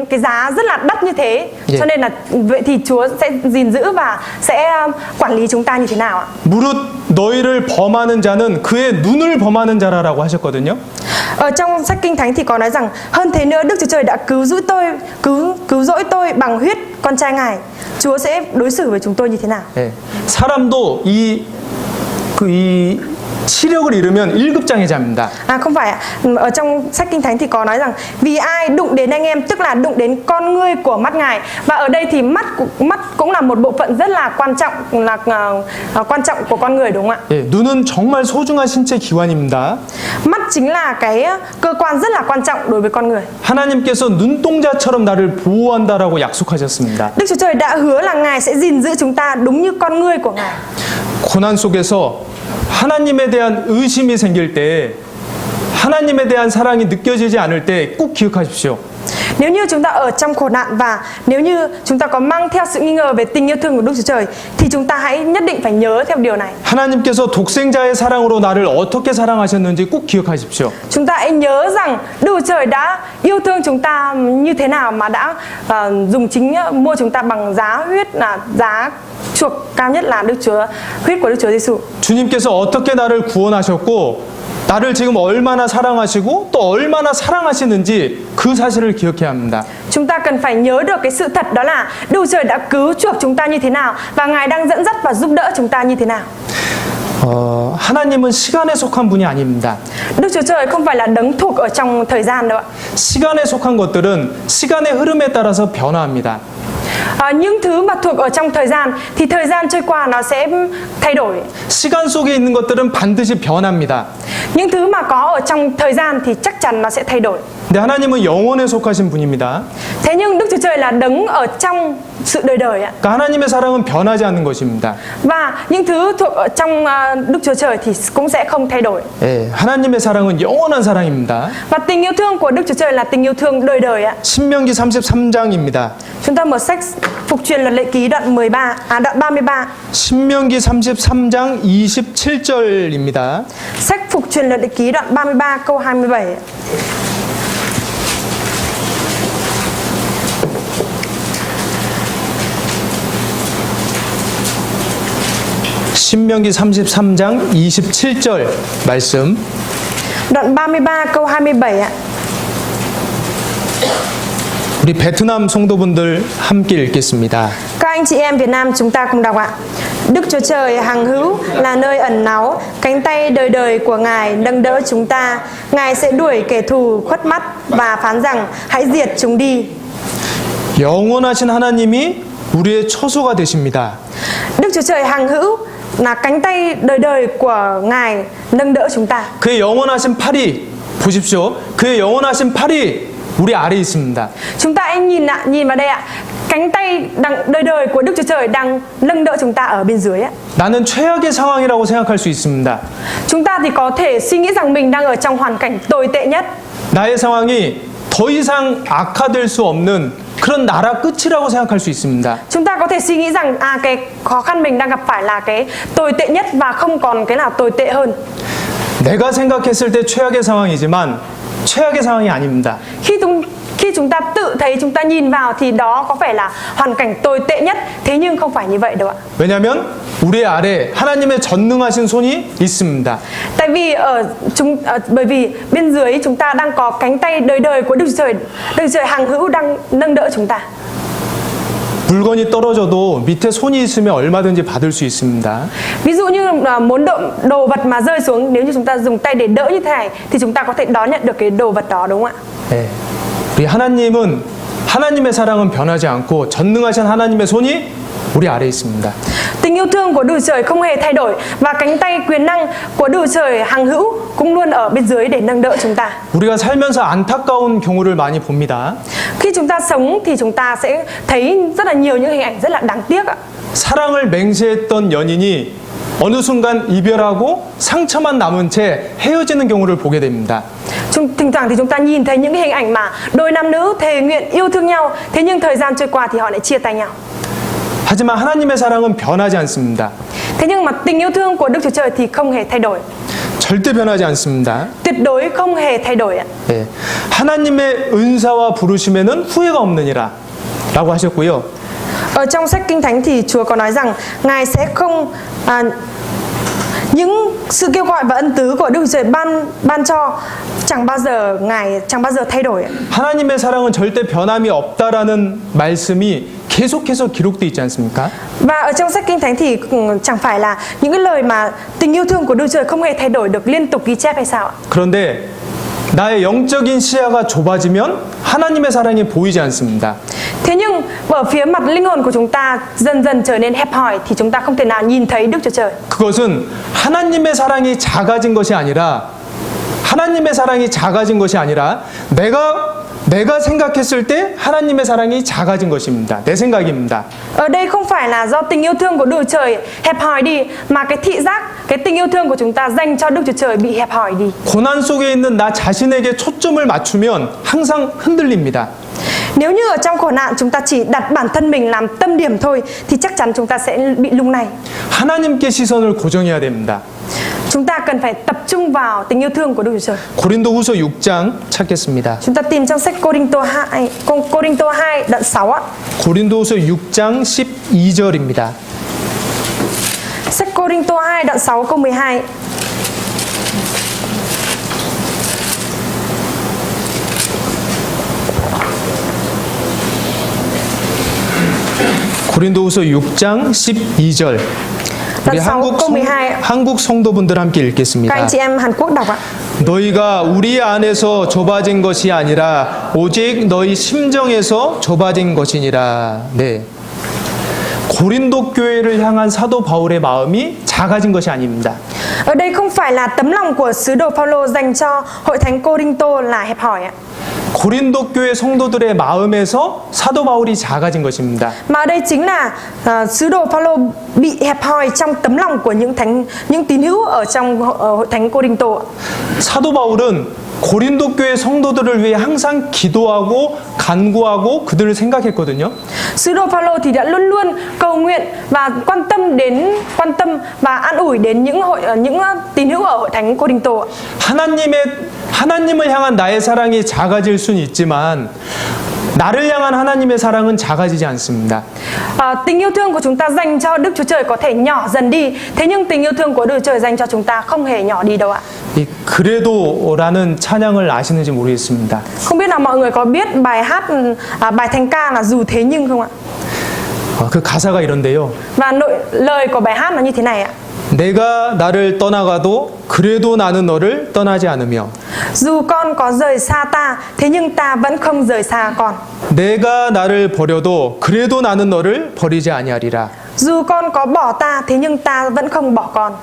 cái giá rất là đắt như thế, cho nên là vậy thì Chúa sẽ gìn giữ và sẽ quản lý chúng ta như thế nào ạ? 무릇 너희를 범하는 자는 그의 눈을 범하는 자라라고 하셨거든요. Ở trong sách Kinh Thánh thì có nói rằng hơn thế nữa Đức Chúa Trời đã cứu rỗi tôi bằng huyết con trai Ngài. Chúa sẽ đối xử với chúng tôi như thế nào? 네, 사람도 이 시력을 잃으면 1급장애 잡니다. Không phải ạ. Ở trong sách Kinh Thánh thì có nói rằng vì ai đụng đến anh em tức là đụng đến con ngươi của mắt Ngài. Và ở đây thì mắt cũng là một bộ phận rất là quan trọng của con người đúng không ạ? 예, 눈은 정말 소중한 신체 기관입니다. Mắt chính là cái cơ quan rất là quan trọng đối với con người. 하나님께서 눈동자처럼 나를 보호한다라고 약속하셨습니다. Đức Chúa Trời đã hứa là Ngài sẽ gìn giữ chúng ta đúng như con ngươi của Ngài. 고난 속에서 하나님에 대한 의심이 생길 때, 하나님에 대한 사랑이 느껴지지 않을 때 꼭 기억하십시오. Nếu như chúng ta ở trong khổ nạn và nếu như chúng ta có mang theo sự nghi ngờ về tình yêu thương của Đức Chúa Trời thì chúng ta hãy nhất định phải nhớ theo điều này. 하나님께서 독생자의 사랑으로 나를 어떻게 사랑하셨는지 꼭 기억하십시오. Chúng ta hãy nhớ rằng Đức Chúa Trời đã yêu thương chúng ta như thế nào mà đã dùng chính mua chúng ta bằng giá huyết, là giá chuộc cao nhất là huyết của Đức Chúa Giêsu. 주님께서 어떻게 나를 구원하셨고 나를 지금 얼마나 사랑하시고 또 얼마나 사랑하시는지 그 사실을 기억해야 합니다. Chúng ta cần phải nhớ được cái sự thật đó là Đức Chúa Trời đã cứu chuộc chúng ta như thế nào và Ngài đang dẫn dắt và giúp đỡ chúng ta như thế nào. 하나님은 시간에 속한 분이 아닙니다. Đức Chúa Trời không phải là đấng thuộc ở trong thời gian đâu ạ. 시간에 속한 것들은 시간의 흐름에 따라서 변화합니다. Những thứ mà thuộc ở trong thời gian thì thời gian trôi qua nó sẽ thay đổi. 시간 속에 있는 것들은 반드시 변합니다. Những thứ mà có ở trong thời gian thì chắc chắn nó sẽ thay đổi. 근데 하나님은 영원에 속하신 분입니다. Thế nhưng Đức Chúa Trời là đấng ở trong sự đời đời ạ. 그러니까 하나님의 사랑은 변하지 않는 것입니다. Và những thứ thuộc ở trong Đức Chúa Trời thì cũng sẽ không thay đổi. 예, 하나님의 사랑은 영원한 사랑입니다. Và tình yêu thương của Đức Chúa Trời là tình yêu thương đời đời ạ. 신명기 33장입니다. Chúng ta mở sách Phục truyền luật lệ ký đoạn 33. 신명기 33장 27절입니다. Sách Phục truyền luật lệ ký đoạn 33 câu 27. 신명기 33장 27절 말씀. Đoạn 33 câu 27 ạ. 우리 베트남 성도분들 함께 읽겠습니다. Các anh chị em Việt Nam chúng ta cùng đọc ạ. Đức Chúa Trời hằng hữu là nơi ẩn náu, cánh tay đời đời của Ngài nâng đỡ chúng ta. Ngài sẽ đuổi kẻ thù khuất mắt và phán rằng hãy diệt chúng đi. 영원하신 하나님이 우리의 처소가 되십니다. Đức Chúa Trời hằng hữu là cánh tay đời đời của Ngài nâng đỡ chúng ta. 그의 영원하신 팔이 보십시오. 그의 영원하신 팔이 우리 아래에 있습니다. Chúng ta hãy nhìn vào đây ạ. Cánh tay đời đời của Đức Chúa Trời đang nâng đỡ chúng ta ở bên dưới ạ. 나는 최악의 상황이라고 생각할 수 있습니다. Chúng ta thì có thể suy nghĩ rằng mình đang ở trong hoàn cảnh tồi tệ nhất. 나의 상황이 더 이상 악화될 수 없는 그런 나라 끝이라고 생각할 수 있습니다. Chúng ta có thể suy nghĩ rằng cái khó khăn mình đang gặp phải là cái tồi tệ nhất và không còn cái nào tồi tệ hơn. 내가 생각했을 때 최악의 상황이지만 최악의 상황이 아닙니다. Khi chúng ta tự thấy, chúng ta nhìn vào thì đó có phải là hoàn cảnh tồi tệ nhất, thế nhưng không phải như vậy đâu ạ. 왜냐하면 우리 아래 하나님의 전능하신 손이 있습니다. Tại vì bởi vì bên dưới chúng ta đang có cánh tay đời đời của Đức Chúa Trời hằng hữu đang nâng đỡ chúng ta. 물건이 떨어져도 밑에 손이 있으면 얼마든지 받을 수 있습니다. Ví dụ như muốn đồ vật mà rơi xuống, nếu như chúng ta dùng tay để đỡ như thế này thì chúng ta có thể đón nhận được cái đồ vật đó, đúng không ạ? 네. 우리 하나님은 하나님의 사랑은 변하지 않고 전능하신 하나님의 손이 우리 아래에 있습니다. Tình yêu thương của Đức Chúa Trời không hề thay đổi và cánh tay quyền năng của Đức Chúa Trời hằng hữu cũng luôn ở bên dưới để nâng đỡ chúng ta. 우리가 살면서 안타까운 경우를 많이 봅니다. Khi chúng ta sống thì chúng ta sẽ thấy rất là nhiều những hình ảnh rất là đáng tiếc ạ. 사랑을 맹세했던 연인이 어느 순간 이별하고 상처만 남은 채 헤어지는 경우를 보게 됩니다. Thỉnh thoảng thì chúng ta nhìn thấy những cái hình ảnh mà đôi nam nữ thề nguyện yêu thương nhau, thế nhưng thời gian trôi qua thì họ lại chia tay nhau. 하지만 하나님의 사랑은 변하지 않습니다. Thế nhưng mà tình yêu thương của Đức Chúa Trời thì không hề thay đổi. 절대 변하지 않습니다. Tuyệt đối không hề thay đổi ạ. 네. 하나님의 은사와 부르심에는 후회가 없느니라 라고 하셨고요. Ở trong sách Kinh Thánh thì Chúa có nói rằng Ngài sẽ không những sự kêu gọi và ân tứ của Đức Chúa Trời ban cho Ngài chẳng bao giờ thay đổi. 하나님의 사랑은 절대 변함이 없다라는 말씀이 계속해서 기록되어 있지 않습니까? Và ở trong sách Kinh Thánh thì chẳng phải là những cái lời mà tình yêu thương của Đức Chúa Trời không hề thay đổi được liên tục ghi chép hay sao ạ? 그런데 나의 영적인 시야가 좁아지면 하나님의 사랑이 보이지 않습니다. Thế nhưng ở phía mặt linh hồn của chúng ta dần dần trở nên hẹp hòi thì chúng ta không thể nào nhìn thấy Đức Chúa Trời. 그것은 하나님의 사랑이 작아진 것이 아니라 내가 생각했을 때 하나님의 사랑이 작아진 것입니다. 내 생각입니다. Ở đây không phải là do tình yêu thương của Đức Chúa Trời hẹp hòi đi, mà cái thị giác, cái tình yêu thương của chúng ta dành cho Đức Chúa Trời bị hẹp hòi đi. 고난 속에 있는 나 자신에게 초점을 맞추면 항상 흔들립니다. Nếu như ở trong khổ nạn chúng ta chỉ đặt bản thân mình làm tâm điểm thôi thì chắc chắn chúng ta sẽ bị lung lay. 하나님께 시선을 고정해야 됩니다. Chúng ta cần phải tập trung vào tình yêu thương của Đức Chúa Trời. 고린도후서 6장 찾겠습니다. Chúng ta tìm trong sách Cô-rinh-tô 2 đoạn 6 ạ. 고린도후서 6장 12절입니다. Sách Cô-rinh-tô 2 đoạn 6 câu 12. 고린도후서 6장 12절. 우리 한국 성도분들 함께 Các 읽겠습니다. anh chị em Hàn Quốc đọc ạ. 너희가 우리 안에서 좁아진 것이 아니라 오직 너희 심정에서 좁아진 것이니라. 네. 고린도 교회를 향한 사도 바울의 마음이 작아진 것이 아닙니다. Ở đây không phải là tấm lòng của sứ đồ Phaolô dành cho hội thánh Cô-rinh-tô là hẹp hòi ạ. 고린도 교회 성도들의 마음에서 사도 바울이 작아진 것입니다. Mà ở đây chính là sứ đồ Phaolô bị hẹp hòi trong tấm lòng của những tín hữu ở trong hội thánh Cô-rinh-tô. 사도 바울은 고린도 교회 성도들을 위해 항상 기도하고 간구하고 그들을 생각했거든요. Sứ đồ Phaolô thì đã luôn luôn cầu nguyện và quan tâm và an ủi đến những tín hữu ở hội thánh Cô-rinh-tô. 하나님을 향한 나의 사랑이 작아질 수는 있지만 나를 향한 하나님의 사랑은 작아지지 않습니다. Tình yêu thương của chúng ta dành cho Đức Chúa Trời có thể nhỏ dần đi, thế nhưng tình yêu thương của Đức Chúa Trời dành cho chúng ta không hề nhỏ đi đâu ạ. 이 그래도라는 찬양을 아시는지 모르겠습니다. Không biết là mọi người có biết bài hát bài thánh ca là dù thế nhưng không ạ? 그 가사가 이런데요. Và lời của bài hát là như thế này ạ. 내가 나를 떠나가도 그래도 나는 너를 떠나지 않으며 Dù con có rời xa ta, thế nhưng ta vẫn không rời xa con. 내가 나를 버려도 그래도 나는 너를 버리지 아니하리라. Dù con có bỏ ta, thế nhưng ta vẫn không bỏ con.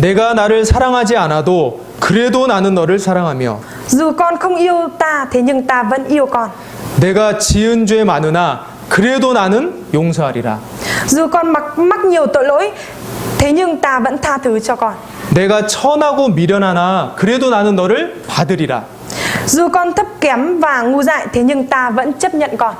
내가 나를 사랑하지 않아도 그래도 나는 너를 사랑하며 Dù con không yêu ta, thế nhưng ta vẫn yêu con. 내가 지은 죄 많으나 그래도 나는 용서하리라. Dù con mắc nhiều tội lỗi, thế nhưng ta vẫn tha thứ cho con. 내가 천하고 미련하나 그래도 나는 너를 받으리라. Dù con thấp kém và ngu dại, thế nhưng ta vẫn chấp nhận con.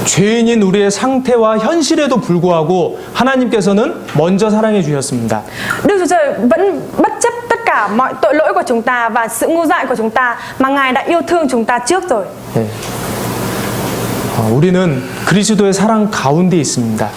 죄인인 우리의 상태와 현실에도 불구하고 하나님께서는 먼저 사랑해 주셨습니다. Đức Chúa Trời vẫn bất chấp tất cả mọi tội lỗi của chúng ta và sự ngu dại của chúng ta mà Ngài đã yêu thương chúng ta trước rồi. 네. 우리는 그리스도의 사랑 가운데 있습니다.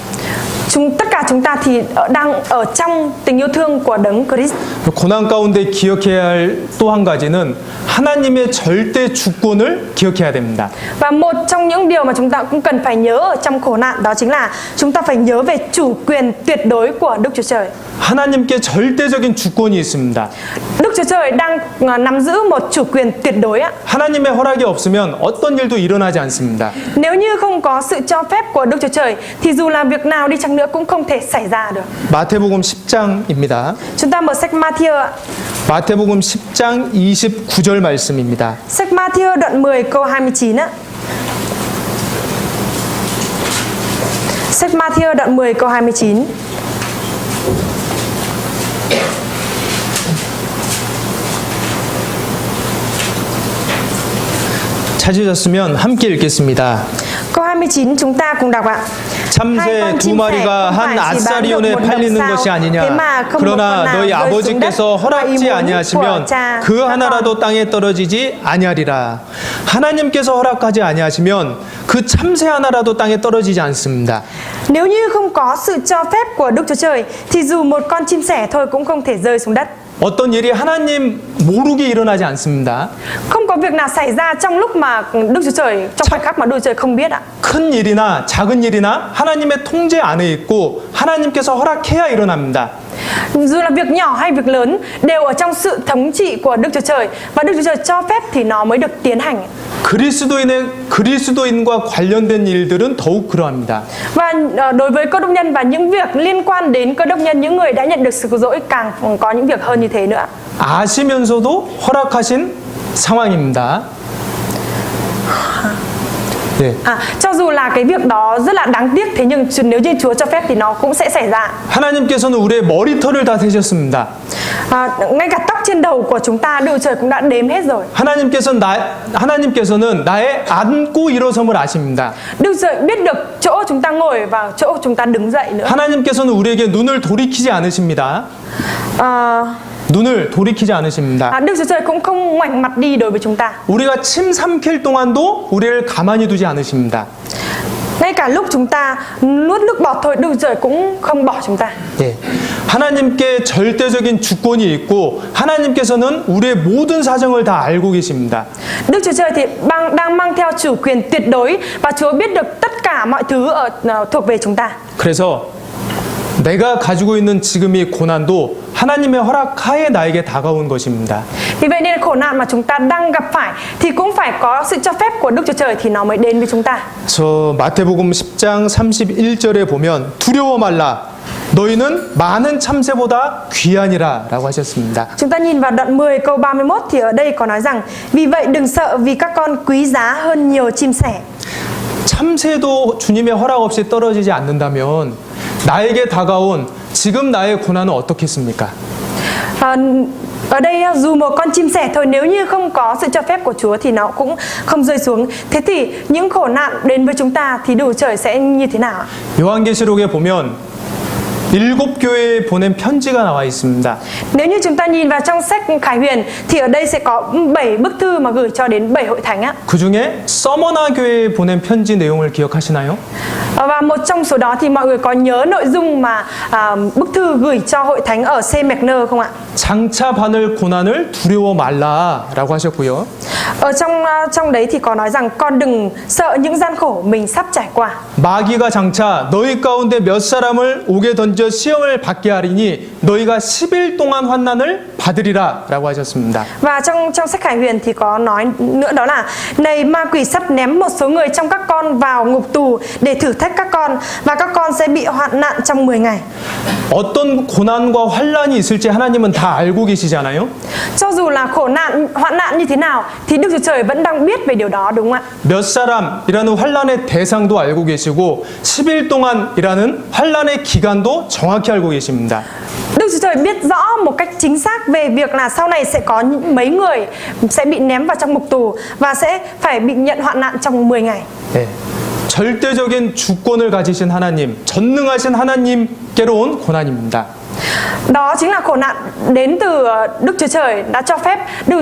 Tất cả chúng ta thì đang ở trong tình yêu thương của Đấng Christ. 고난 가운데 기억해야 할 또 한 가지는 하나님의 절대 주권을 기억해야 됩니다. Và một trong những điều mà chúng ta cũng cần phải nhớ ở trong khổ nạn đó chính là chúng ta phải nhớ về chủ quyền tuyệt đối của Đức Chúa Trời. 하나님께 절대적인 주권이 있습니다. Đức Chúa Trời đang nắm giữ một chủ quyền tuyệt đối ạ. 하나님의 허락이 없으면 어떤 일도 일어나지 않습니다. Nếu như không có sự cho phép của Đức Chúa Trời thì dù làm việc nào đi chăng nữa cũng không thể xảy ra được. 마태복음 10장입니다. Chúng ta mở sách Matthew ạ. 마태복음 10장 29절 말씀입니다. Sách Matthew đoạn 10 câu 29 á. Sách Matthew đoạn 10 câu 29. 찾으셨으면 함께 읽겠습니다. Câu 29 chúng ta cùng đọc ạ. 참새 두 마리가 한 아사리온에 팔리는 것이 아니냐. 그러나 너희 아버지께서 허락지 아니하시면 그 하나라도 땅에 떨어지지 아니하리라. 하나님께서 허락하지 아니하시면 그 참새 하나라도 땅에 떨어지지 않습니다. Nếu như không có sự cho phép của Đức Chúa Trời thì dù một con chim sẻ thôi cũng không thể rơi xuống đất. 어떤 일이 하나님 모르게 일어나지 않습니다. Không có việc nào xảy ra trong lúc mà Đức Chúa Trời, trong khoảnh khắc mà Đức Chúa Trời không biết ạ. 큰 일이나 작은 일이나 하나님의 통제 안에 있고 하나님께서 허락해야 일어납니다. Dù là việc nhỏ hay việc lớn đều ở trong sự thống trị của Đức Chúa Trời và Đức Chúa Trời cho phép thì nó mới được tiến hành. 그리스도인과 관련된 일들은 더욱 그러합니다. Và đối với cơ đốc nhân và những việc liên quan đến cơ đốc nhân, những người đã nhận được sự cứu rỗi càng có những việc hơn như thế nữa. 아시면서도 허락하신 상황입니다. 네. Cho dù là cái việc đó rất là đáng tiếc, thế nhưng nếu như Chúa cho phép thì nó cũng sẽ xảy ra. 하나님께서는 우리의 머리털을 다 세셨습니다. Ngay cả tóc trên đầu của chúng ta, Đức Trời cũng đã đếm hết rồi. 하나님께서는 나의 앉고 일어섬을 아십니다. Đức Trời biết được chỗ chúng ta ngồi và chỗ chúng ta đứng dậy nữa. 하나님께서는 우리에게 눈을 돌이키지 않으십니다. 눈을 돌이키지 않으십니다. Đức Chúa Trời cũng không ngoảnh mặt đi đối với chúng ta. 우리가 침 삼킬 동안도 우리를 가만히 두지 않으십니다. Ngay cả lúc chúng ta nuốt nước bọt thôi, Đức Chúa Trời cũng không bỏ chúng ta. 예. 하나님께 절대적인 주권이 있고 하나님께서는 우리의 모든 사정을 다 알고 계십니다. Đức Chúa Trời thì đang mang theo chủ quyền tuyệt đối và Chúa biết được tất cả mọi thứ thuộc về chúng ta. 그래서 내가 가지고 있는 지금의 고난도 하나님의 허락하에 나에게 다가온 것입니다. Vì vậy nên khổ nạn mà chúng ta đang gặp phải thì cũng phải có sự cho phép của Đức Chúa Trời thì nó mới đến với chúng ta. 저 마태복음 10장 31절에 보면 두려워 말라 너희는 많은 참새보다 귀하니라라고 하셨습니다. Chúng ta nhìn vào đoạn 10 câu 31 thì ở đây có nói rằng vì vậy đừng sợ vì các con quý giá hơn nhiều chim sẻ. 참새도 주님의 허락 없이 떨어지지 않는다면 나에게 다가온 지금 나의 고난은 어떻겠습니까? Ở đây dù một con chim sẻ thôi, nếu như không có sự cho phép của Chúa thì nó cũng không rơi xuống. Thế thì những khổ nạn đến với chúng ta thì Đức Trời sẽ như thế nào? 요한계시록에 보면 일곱 교회에 보낸 편지가 나와 있습니다. Nếu như chúng ta nhìn vào trong sách Khải Huyền thì ở đây sẽ có 7 bức thư mà gửi cho đến 7 hội thánh á. 그 중에 서머나 교회에 보낸 편지 내용을 기억하시나요? Và một trong số đó thì mọi người có nhớ nội dung mà bức thư gửi cho hội thánh ở Semeckner không ạ? 장차 받을 고난을 두려워 말라라고 하셨고요. Ở trong đấy thì có nói rằng con đừng sợ những gian khổ mình sắp trải qua. 마귀가 장차 너희 가운데 몇 사람을 옥에 던져 시험을 받게 하리니 너희가 10일 동안 환난을 받으리라라고 하셨습니다. Và trong sách Khải Huyền thì có nói nữa, đó là này ma quỷ sắp ném một số người trong các con vào ngục tù để thử thách các con, và các con sẽ bị hoạn nạn trong 10 ngày. 어떤 고난과 환난이 있을지 하나님은 다 알고 계시잖아요. Cho dù là khổ nạn, hoạn nạn như thế nào thì Đức Chúa Trời vẫn đang biết về điều đó, đúng không ạ? 몇 사람이라는 환난의 대상도 알고 계시고 10일 동안이라는 환난의 기간도 정확히 알고 계십니다. Đức Chúa Trời biết rõ một cách chính xác về việc là sau này sẽ có mấy người sẽ bị ném vào trong ngục tù và sẽ phải bị nhận hoạn nạn trong 10 ngày. 네. 절대적인 주권을 가지신 하나님, 전능하신 하나님께로 온 고난입니다. Đó chính là khổ nạn đến từ Đức Chúa Trời đã cho phép. Đức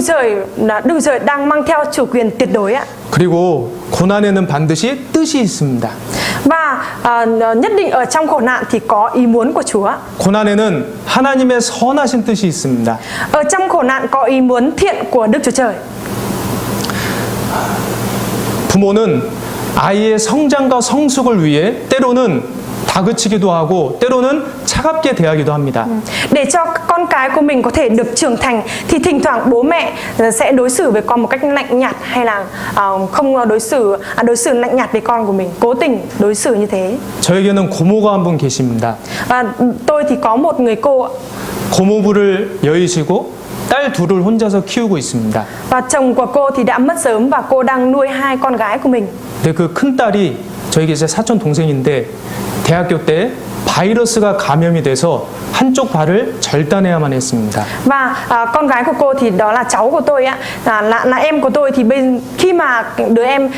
Chúa Trời đang mang theo chủ quyền tuyệt đối ạ. 그리고 고난에는 반드시 뜻이 있습니다. Và nhất định ở trong khổ nạn thì có ý muốn của Chúa. 고난에는 하나님의 선하신 뜻이 있습니다. Ở trong khổ nạn có ý muốn thiện của Đức Chúa Trời. 부모는 아이의 성장과 성숙을 위해 때로는 다그치기도 하고 때로는 차갑게 대하기도 합니다. Để cho con cái của mình có thể được trưởng thành thì thỉnh thoảng bố mẹ sẽ đối xử với con một cách lạnh nhạt, hay là không đối xử lạnh nhạt với con của mình, cố tình đối xử như thế. 저에게는 고모가 한 분 계십니다. Và tôi thì có một người cô, 고모부를 여의시고 딸 둘을 혼자서 키우고 있습니다. và chồng của cô thì đã mất sớm và cô đang nuôi 2 con gái của mình. 근데 그 큰 딸이 저에게 제 사촌 동생인데 대학교 때 바이러스가 감염이 돼서 한쪽 발을 절단해야만 했습니다. Và con gái của cô thì đó là cháu của tôi á, là em của tôi, thì khi mà đứa em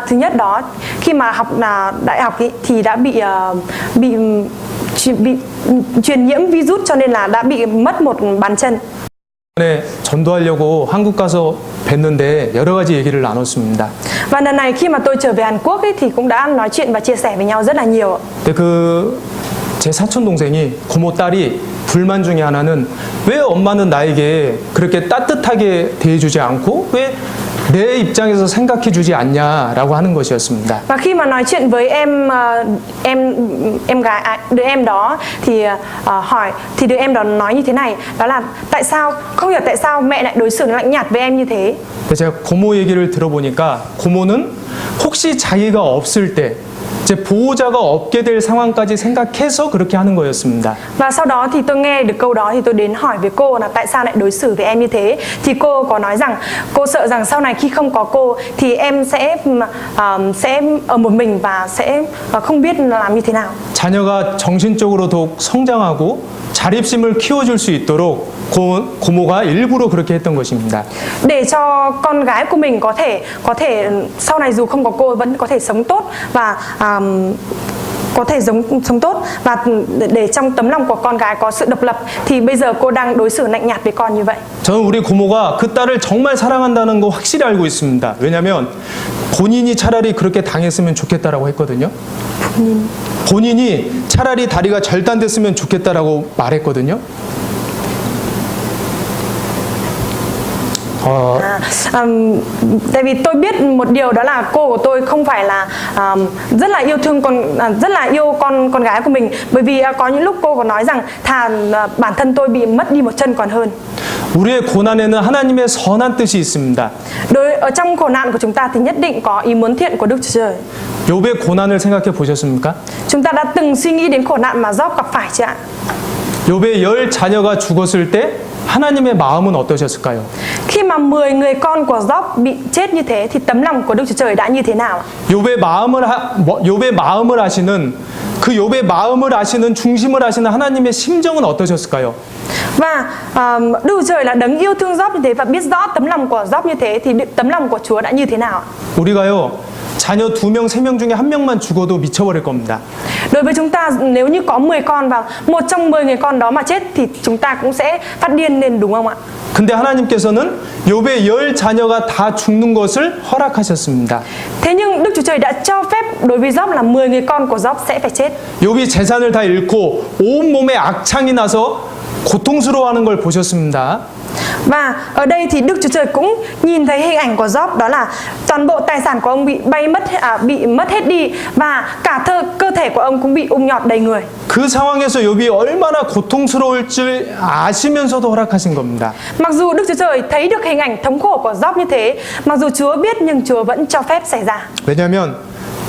thứ nhất đó, khi mà học đại học ý, thì đã bị truyền nhiễm virus, cho nên là đã bị mất một bàn chân. 네, 전도하려고 한국 가서 뵀는데 여러 가지 얘기를 나눴습니다. Và lần này khi mà tôi trở về Hàn Quốc ấy, thì cũng đã nói chuyện và chia sẻ với nhau rất là nhiều. 근데 제 사촌 동생이 고모 딸이 불만 중에 하나는 왜 엄마는 나에게 그렇게 따뜻하게 대해주지 않고 왜 내 입장에서 생각해주지 않냐라고 하는 것이었습니다. Và khi mà nói chuyện với em gái đứa em đó thì hỏi, thì đứa em đó nói như thế này, đó là tại sao, không hiểu tại sao mẹ lại đối xử lạnh nhạt với em như thế. 제가 고모 얘기를 들어보니까 고모는 혹시 자기가 없을 때 이제 보호자가 없게 될 상황까지 생각해서 그렇게 하는 거였습니다. Và sau đó thì tôi nghe được câu đó thì tôi đến hỏi với cô là tại sao lại đối xử với em như thế. Thì cô có nói rằng cô sợ rằng sau này khi không có cô thì em sẽ ở một mình và sẽ không biết làm như thế nào. 자녀가 정신적으로 더욱 성장하고 자립심을 키워줄 수 있도록 고모가 일부러 그렇게 했던 것입니다. Để cho con gái của mình có thể sau này dù không có cô vẫn có thể sống tốt và có thể sống tốt, và để trong tấm lòng của con gái có sự độc lập, thì bây giờ cô đang đối xử lạnh nhạt với con như vậy. 저는 우리 고모가 그 딸을 정말 사랑한다는 거 확실히 알고 있습니다. 왜냐하면 본인이 차라리 그렇게 당했으면 좋겠다라고 했거든요. 본인이 차라리 다리가 절단됐으면 좋겠다라고 말했거든요. Tại vì tôi biết một điều, đó là cô của tôi không phải là rất là yêu thương con gái của mình, bởi vì có những lúc cô có nói rằng thà bản thân tôi bị mất đi một chân còn hơn. 우리의 고난에는 하나님의 선한 뜻이 있습니다. Ở trong khổ nạn của chúng ta thì nhất định có ý muốn thiện của Đức Chúa Trời. 욥의 고난을 생각해 보셨습니까? Chúng ta đã từng suy nghĩ đến khổ nạn mà Gióp gặp phải chưa ạ? 욥의 10 자녀가 죽었을 때 하나님의 마음은 어떠셨을까요? Khi mà 10 người con của Gióp bị chết như thế thì tấm lòng của Đức Chúa Trời đã như thế nào ạ? 욥의 마음을 아시는 그 욥의 마음을 아시는 중심을 아시는 하나님의 심정은 어떠셨을까요? Và Đức Chúa Trời là đấng yêu thương Gióp như thế và biết rõ tấm lòng của Gióp như thế, thì tấm lòng của Chúa đã như thế nào ạ? 우리가요 자녀 2명, 3명 중에 1명만 죽어도 미쳐버릴 겁니다. Đối với chúng ta, nếu như có 10 con và một trong 10 người con đó mà chết thì chúng ta cũng sẽ phát điên lên, đúng không ạ? 근데 하나님께서는 욥의 10 자녀가 다 죽는 것을 허락하셨습니다. Thế nhưng Đức Chúa Trời đã cho phép đối với Job là 10 người con của Job sẽ phải chết. 욥이 재산을 다 잃고 온 몸에 악창이 나서 고통스러워하는 걸 보셨습니다. Và ở đây thì Đức Chúa Trời cũng nhìn thấy hình ảnh của Job, đó là toàn bộ tài sản của ông bị mất hết đi và cả cơ thể của ông cũng bị ung nhọt đầy người. 그 상황에서 욥이 얼마나 고통스러울 줄 아시면서도 허락하신 겁니다. Mặc dù Đức Chúa Trời thấy được hình ảnh thống khổ của Job như thế, mặc dù Chúa biết nhưng Chúa vẫn cho phép xảy ra. 왜냐하면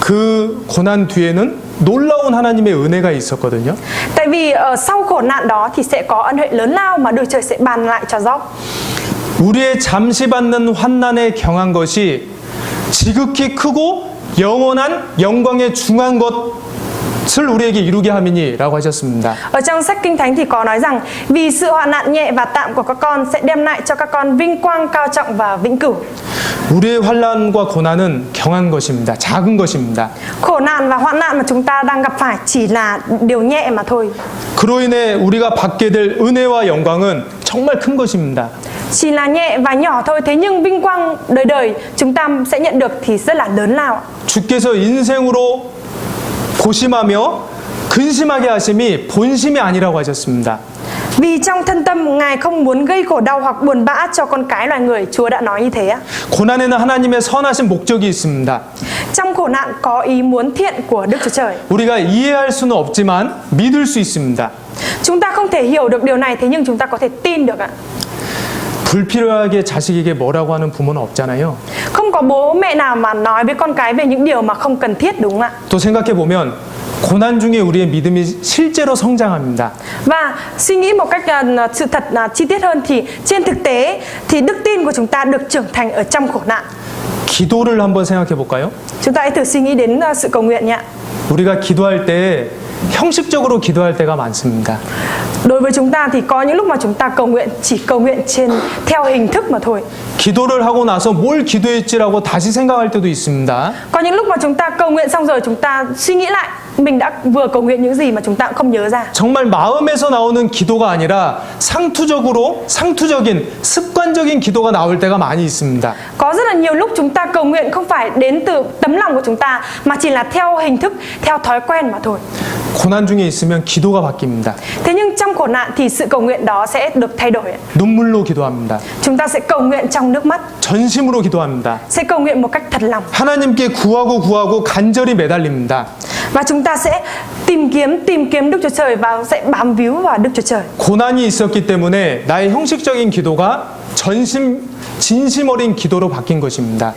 그 고난 뒤에는 놀라운 하나님의 은혜가 있었거든요. Tại vì sau khổ nạn đó thì sẽ có ân huệ lớn lao mà Đức Trời sẽ ban lại cho Job. 우리의 잠시 받는 환난에 경한 것이 지극히 크고 영원한 영광에 중한 것을 우리에게 이루게 함이니라고 하셨습니다. Ở trong sách Kinh Thánh thì có nói rằng vì sự hoạn nạn nhẹ và tạm của các con sẽ đem lại cho các con vinh quang cao trọng và vĩnh cửu. 우리의 환난과 고난은 경한 것입니다. 작은 것입니다. Khổ nạn và hoạn nạn mà chúng ta đang gặp phải chỉ là điều nhẹ mà thôi. 그로 인해 우리가 받게 될 은혜와 영광은 정말 큰 것입니다. Chỉ là nhẹ và nhỏ thôi, thế nhưng vinh quang đời đời chúng ta sẽ nhận được thì rất là lớn lao. 주께서 인생으로 고심하며 근심하게 하심이 본심이 아니라고 하셨습니다. Vì trong thân tâm Ngài không muốn gây khổ đau hoặc buồn bã cho con cái loài người, Chúa đã nói như thế á. 고난에는 하나님의 선하신 목적이 있습니다. Trong khổ nạn có ý muốn thiện của Đức Chúa Trời. 우리가 이해할 수는 없지만 믿을 수 있습니다. Chúng ta không thể hiểu được điều này, thế nhưng chúng ta có thể tin được ạ. 불필요하게 자식에게 뭐라고 하는 부모는 없잖아요. Không có bố mẹ nào mà nói với con cái về những điều mà không cần thiết, đúng không ạ? 또 생각해 보면 고난 중에 우리의 믿음이 실제로 성장합니다. Và suy nghĩ một cách sự thật chi tiết hơn thì trên thực tế thì đức tin của chúng ta được trưởng thành ở trong khổ nạn. 기도를 한번 생각해 볼까요? Chúng ta hãy thử suy nghĩ đến sự cầu nguyện nhé. 우리가 기도할 때 형식적으로 기도할 때가 많습니다. Đối với chúng ta thì có những lúc mà chúng ta cầu nguyện chỉ cầu nguyện theo hình thức mà thôi. 기도를 하고 나서 뭘 기도했지라고 다시 생각할 때도 있습니다. Có những lúc mà chúng ta cầu nguyện xong rồi chúng ta suy nghĩ lại mình đã vừa cầu nguyện những gì mà chúng ta cũng không nhớ ra. 정말 마음에서 나오는 기도가 아니라 상투적인 습관적인 기도가 나올 때가 많이 있습니다. Có rất là nhiều lúc chúng ta cầu nguyện không phải đến từ tấm lòng của chúng ta mà chỉ là theo hình thức, theo thói quen mà thôi. 고난 중에 있으면 기도가 바뀝니다. Thế nhưng trong khổ nạn thì sự cầu nguyện đó sẽ được thay đổi. 눈물로 기도합니다. Chúng ta sẽ cầu nguyện trong nước mắt, 전심으로 기도합니다. sẽ cầu nguyện một cách thật lòng. 하나님께 구하고 간절히 매달립니다. Và chúng ta sẽ tìm kiếm Đức Chúa Trời và sẽ bám víu vào Đức Chúa Trời. 고난이 있었기 때문에 나의 형식적인 기도가 진심 어린 기도로 바뀐 것입니다.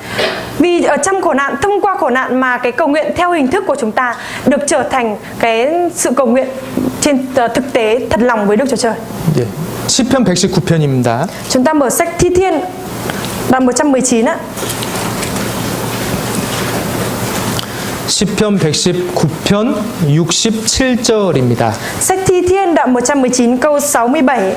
Vì ở trong khổ nạn, thông qua khổ nạn mà cái cầu nguyện theo hình thức của chúng ta được trở thành cái sự cầu nguyện trên thực tế thật lòng với Đức Chúa Trời. 예. 시편 119편입니다. Chúng ta mở sách Thi Thiên đoạn 119 á. 시편 119편 67절입니다. Sách Thi Thiên đoạn 119 câu 67.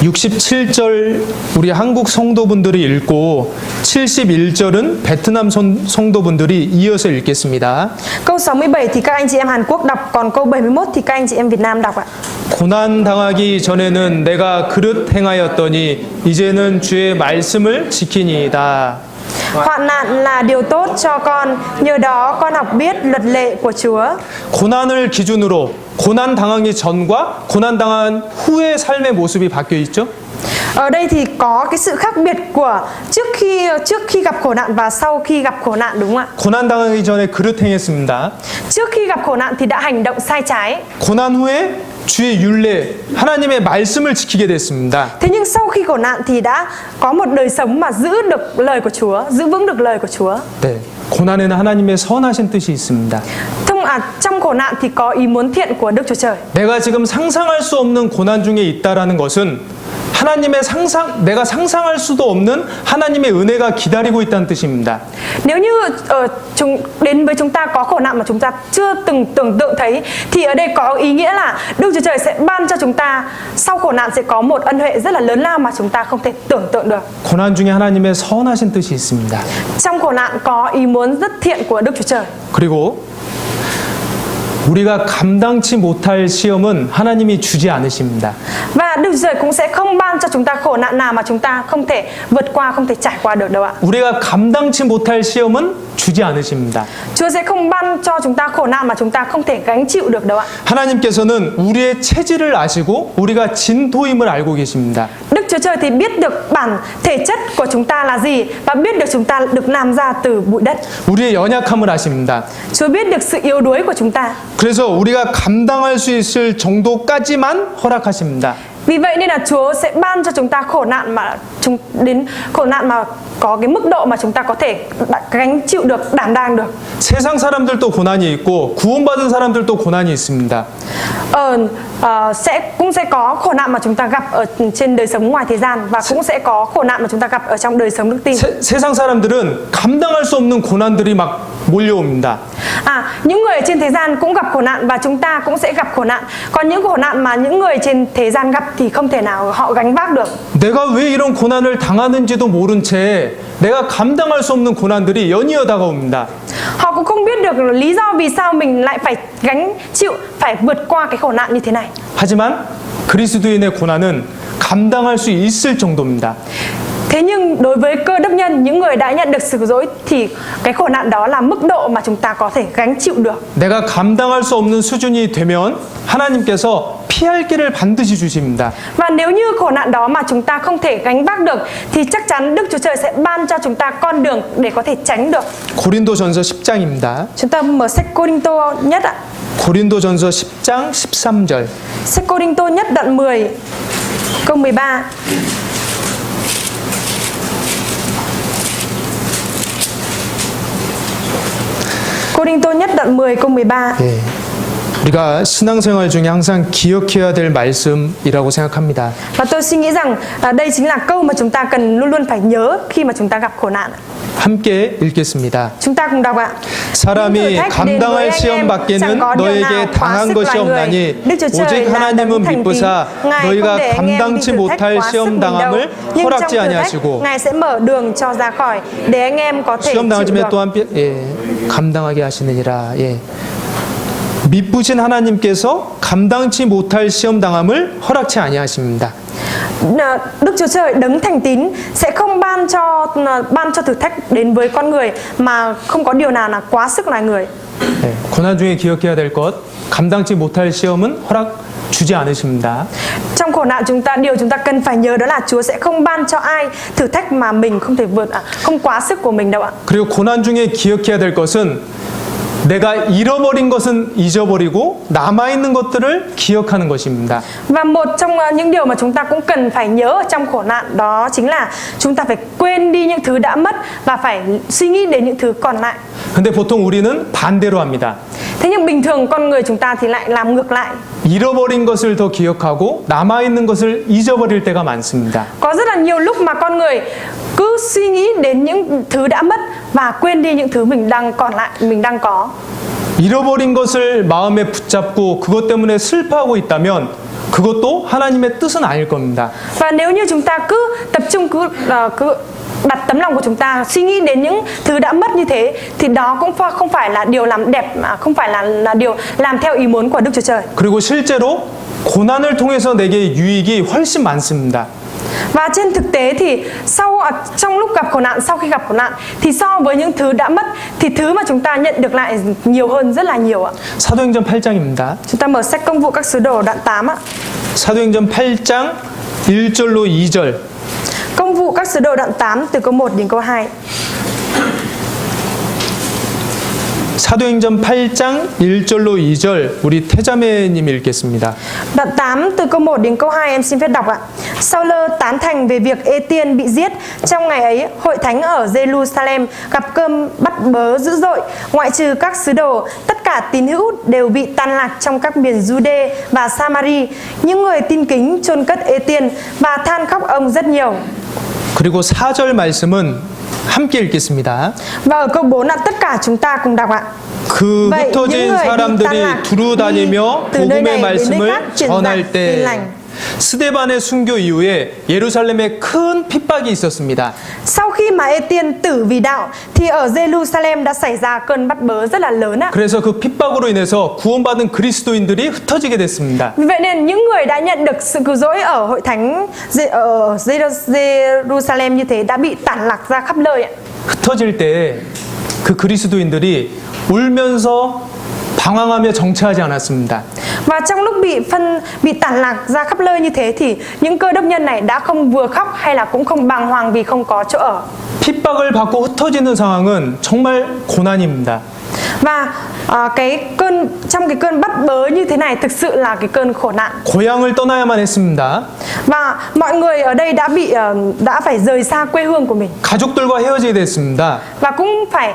(67절) 우리 한국 성도분들이 읽고 71절은 베트남 성도분들이 이어서 읽겠습니다. Câu 67 thì các anh chị em Hàn Quốc đọc, còn câu 71 thì các anh chị em Việt Nam đọc ạ. 고난 당하기 전에는 내가 그릇 행하였더니 이제는 주의 말씀을 지키니이다. Hoạn nạn là điều tốt cho con, nhờ đó con học biết luật lệ của Chúa. 고난을 기준으로 고난 당하기 전과 고난 당한 후의 삶의 모습이 바뀌어 있죠. Ở đây thì có cái sự khác biệt của trước khi gặp khổ nạn và sau khi gặp khổ nạn, đúng không ạ? 고난 당하기 전에 그릇 행했습니다. Trước khi gặp khổ nạn thì đã hành động sai trái. 고난 후에 주의 율례, 하나님의 말씀을 지키게 됐습니다. Thế nhưng sau khi khổ nạn thì đã có một đời sống mà giữ được lời của Chúa, giữ vững được lời của Chúa. 네, 고난에는 하나님의 선하신 뜻이 있습니다. Trong khổ nạn thì có ý muốn thiện của Đức Chúa Trời. 내가 지금 상상할 수 없는 고난 중에 있다라는 것은 내가 상상할 수도 없는 하나님의 은혜가 기다리고 있다는 뜻입니다. Nếu như đến với chúng ta có khổ nạn mà chúng ta chưa từng tưởng tượng thấy, thì ở đây có ý nghĩa là Đức Chúa Trời sẽ ban cho chúng ta sau khổ nạn sẽ có một ân huệ rất là lớn lao mà chúng ta không thể tưởng tượng được. 고난 중에 하나님의 선하신 뜻이 있습니다. Trong khổ nạn có ý muốn rất thiện của Đức Chúa Trời. 그리고 우리가 감당치 못할 시험은 하나님이 주지 않으십니다. Và Đức Chúa Trời cũng sẽ không ban cho chúng ta khổ nạn nào mà chúng ta không thể vượt qua, không thể trải qua được đâu ạ. 우리가 감당치 못할 시험은 주지 않으십니다. Chúa sẽ không ban cho chúng ta khổ nạn mà chúng ta không thể gánh chịu được đâu ạ. 하나님께서는 우리의 체질을 아시고 우리가 진토임을 알고 계십니다. Đức Chúa Trời thì biết được bản thể chất của chúng ta là gì và biết được chúng ta được làm ra từ bụi đất. 우리의 연약함을 아십니다. Chúa biết được sự yếu đuối của chúng ta. 그래서 우리가 감당할 수 있을 정도까지만 허락하십니다. Vì vậy nên là Chúa sẽ ban cho chúng ta khổ nạn mà có cái mức độ mà chúng ta có thể gánh chịu được, đảm đang được. 세상 사람들도 고난이 있고 구원받은 사람들도 고난이 있습니다. Cũng sẽ có khổ nạn mà chúng ta gặp ở trên đời sống ngoài thế gian và cũng sẽ có khổ nạn mà chúng ta gặp ở trong đời sống đức tin. 세상 사람들은 감당할 수 없는 고난들이 막 몰려옵니다. Những người trên thế gian cũng gặp khổ nạn và chúng ta cũng sẽ gặp khổ nạn. Còn những khổ nạn mà những người trên thế gian gặp thì không thể nào họ gánh vác được. 내가 왜 이런 고난을 당하는지도 모른 채 내가 감당할 수 없는 고난들이 연이어 다가옵니다. Họ cũng không biết được lý do vì sao mình lại phải gánh chịu, phải vượt qua cái khổ nạn như thế này. 하지만 그리스도인의 고난은 감당할 수 있을 정도입니다. Thế nhưng đối với cơ đốc nhân, những người đã nhận được sự cứu rỗi thì cái khổ nạn đó là mức độ mà chúng ta có thể gánh chịu được. 내가 감당할 수 없는 수준이 되면 하나님께서 피할 길을 반드시 주십니다. Và nếu như khổ nạn đó mà chúng ta không thể gánh vác được thì chắc chắn Đức Chúa Trời sẽ ban cho chúng ta con đường để có thể tránh được. 고린도전서 10장입니다. Chúng ta mở sách Cô-rinh-tô nhất ạ. 고린도전서 10장 13절. Sách Cô-rinh-tô nhất đoạn 10 câu 13. Cô-rinh-tô nhất đoạn 10 câu 13. 예. 우리가 신앙생활 중에 항상 기억해야 될 말씀이라고 생각합니다. Và tôi suy nghĩ rằng đây chính là câu mà chúng ta cần luôn luôn phải nhớ khi mà chúng ta gặp khổ nạn. 함께 읽겠습니다. Chúng ta cùng đọc ạ. 사람이 감당할 시험 밖에는 너에게 당한 것이 없나니 오직 하나님은 믿으사 너희가 감당치 못할 시험 당함을 허락지 아니하시고 Ngài sẽ mở đường cho ra khỏi để anh em có thể 시험 chịu 당하지만 được. 또한 감당하게 하시느니라. 예. 미쁘신 하나님께서 감당치 못할 시험 당함을 허락치 아니하십니다. Đức Chúa Trời đấng thành tín sẽ không ban cho thử thách đến với con người mà không có điều nào là quá sức loài người. 네, 고난 중에 기억해야 될 것, 감당치 못할 시험은 허락 주지 않으십니다. Trong khổ nạn điều chúng ta cần phải nhớ đó là Chúa sẽ không ban cho ai thử thách mà mình không thể vượt, không quá sức của mình đâu ạ. 그리고 고난 중에 기억해야 될 것은 내가 잃어버린 것은 잊어버리고 남아있는 것들을 기억하는 것입니다. Và một trong những điều mà chúng ta cũng cần phải nhớ ở trong khổ nạn đó chính là chúng ta phải quên đi những thứ đã mất và phải suy nghĩ đến những thứ còn lại. 근데 보통 우리는 반대로 합니다. Thế nhưng bình thường con người chúng ta thì lại làm ngược lại. 잃어버린 것을 더 기억하고 남아있는 것을 잊어버릴 때가 많습니다. Có rất là nhiều lúc mà con người cứ suy nghĩ đến những thứ đã mất và quên đi những thứ mình đang còn lại, mình đang có. 잃어버린 것을 마음에 붙잡고 그것 때문에 슬퍼하고 있다면 그것도 하나님의 뜻은 아닐 겁니다. Và nếu như chúng ta cứ tập trung cứ đặt tấm lòng của chúng ta suy nghĩ đến những thứ đã mất như thế thì đó cũng không phải là điều làm đẹp, mà không phải là điều làm theo ý muốn của Đức Chúa Trời. 그리고 실제로 고난을 통해서 내게 유익이 훨씬 많습니다. Và trên thực tế thì trong lúc gặp khổ nạn, sau khi gặp khổ nạn thì so với những thứ đã mất thì thứ mà chúng ta nhận được lại nhiều hơn rất là nhiều ạ. 사도행전 8장입니다. Chúng ta mở sách Công vụ các sứ đồ đoạn 8 ạ. 사도행전 8장 1절로 2절. Công vụ các sứ đồ đoạn 8 từ câu 1 đến câu 2. 사도행전 8장 1절로 2절 우리 태자매님이 읽겠습니다. Đoạn 8 từ câu 1 đến câu 2 em xin phép đọc ạ. Sauler tán thành về việc Ê-tiên bị giết. Trong ngày ấy, hội thánh ở Jerusalem gặp cơn bắt bớ dữ dội. Ngoại trừ các sứ đồ, tất cả tín hữu đều bị tan lạc trong các miền Jude và Samari. Những người tin kính chôn cất Ê-tiên và than khóc ông rất nhiều. 그리고 4절 말씀은 함께 읽겠습니다. Và ở câu 4 là tất cả chúng ta cùng đọc ạ. 그 Vậy những 흩어진 người bị tan 사람들이 lạc 두루 다니며 đi từ nơi 복음의 này đến nơi 말씀을 khác truyền 전할 giảng tin 때 lành. 스데반의 순교 이후에 예루살렘에 큰 핍박이 있었습니다. Sau khi mà Ê-tiên tử vì đạo thì ở Jerusalem đã xảy ra cơn bắt bớ rất là lớn ạ. 그래서 그 핍박으로 인해서 구원받은 그리스도인들이 흩어지게 됐습니다. Vì vậy nên những người đã nhận được sự cứu rỗi ở hội thánh ở Jerusalem như thế đã bị tản lạc ra khắp nơi ạ. 흩어질 때 그 그리스도인들이 울면서 방황하며 정체하지 않았습니다. Và trong lúc bị tản lạc ra khắp nơi như thế thì những cơ đốc nhân này đã không vừa khóc hay là cũng không bàng hoàng vì không có chỗ ở. 핍박을 받고 흩어지는 상황은 정말 고난입니다. Và trong cái cơn bắt bớ như thế này thực sự là cái cơn khổ nạn. 고향을 떠나야만 했습니다. Và mọi người ở đây đã phải rời xa quê hương của mình 가족들과 헤어지게 됐습니다. và cũng phải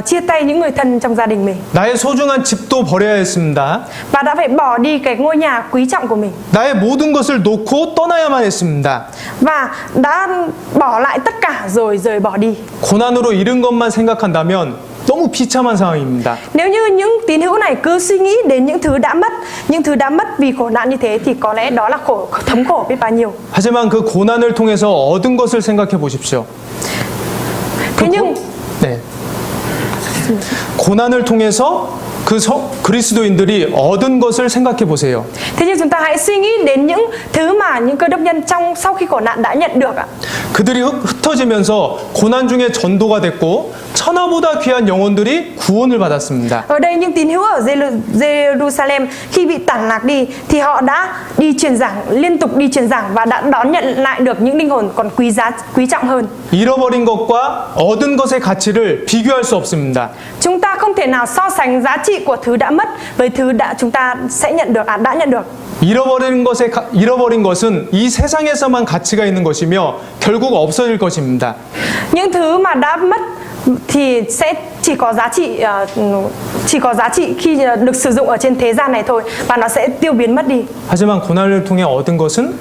chia tay những người thân trong gia đình mình 나의 소중한 집도 버려야 했습니다. và đã phải bỏ đi cái ngôi nhà quý trọng của mình 나의 모든 것을 놓고 떠나야만 했습니다. và đã bỏ lại tất cả rồi rời bỏ đi. 고난으로 잃은 것만 생각한다면 너무 비참한 상황입니다. Nếu như những tín hữu này cứ suy nghĩ đến những thứ đã mất vì khổ nạn như thế thì có lẽ đó là thống khổ biết bao nhiêu. 하지만 그 고난을 통해서 얻은 것을 생각해 보십시오. Thế nhưng 네. 고난을 통해서 그리스도인들이 얻은 것을 생각해 보세요. Thế nhưng chúng ta hãy suy nghĩ đến những thứ mà những cơ đốc nhân sau khi khổ nạn đã nhận được ạ. 그들이 흩어지면서 고난 중에 전도가 됐고 천하보다 귀한 영혼들이 구원을 받았습니다. Ở đây những tín hữu ở Jerusalem khi bị tản lạc đi thì họ đã đi truyền giảng, liên tục đi truyền giảng và đã đón nhận lại được những linh hồn còn quý trọng hơn. 잃어버린 것과 얻은 것의 가치를 비교할 수 없습니다. Chúng ta không thể nào so sánh giá trị của thứ đã mất với thứ chúng ta sẽ nhận được đã nhận được. 잃어버린 것은 이 세상에서만 가치가 있는 것이며 결국 없어질 것입니다. Những thứ mà đã mất thì sẽ chỉ có giá trị khi được sử dụng ở trên thế gian này thôi và nó sẽ tiêu biến mất đi. 하지만 고난을 통해 얻은 것은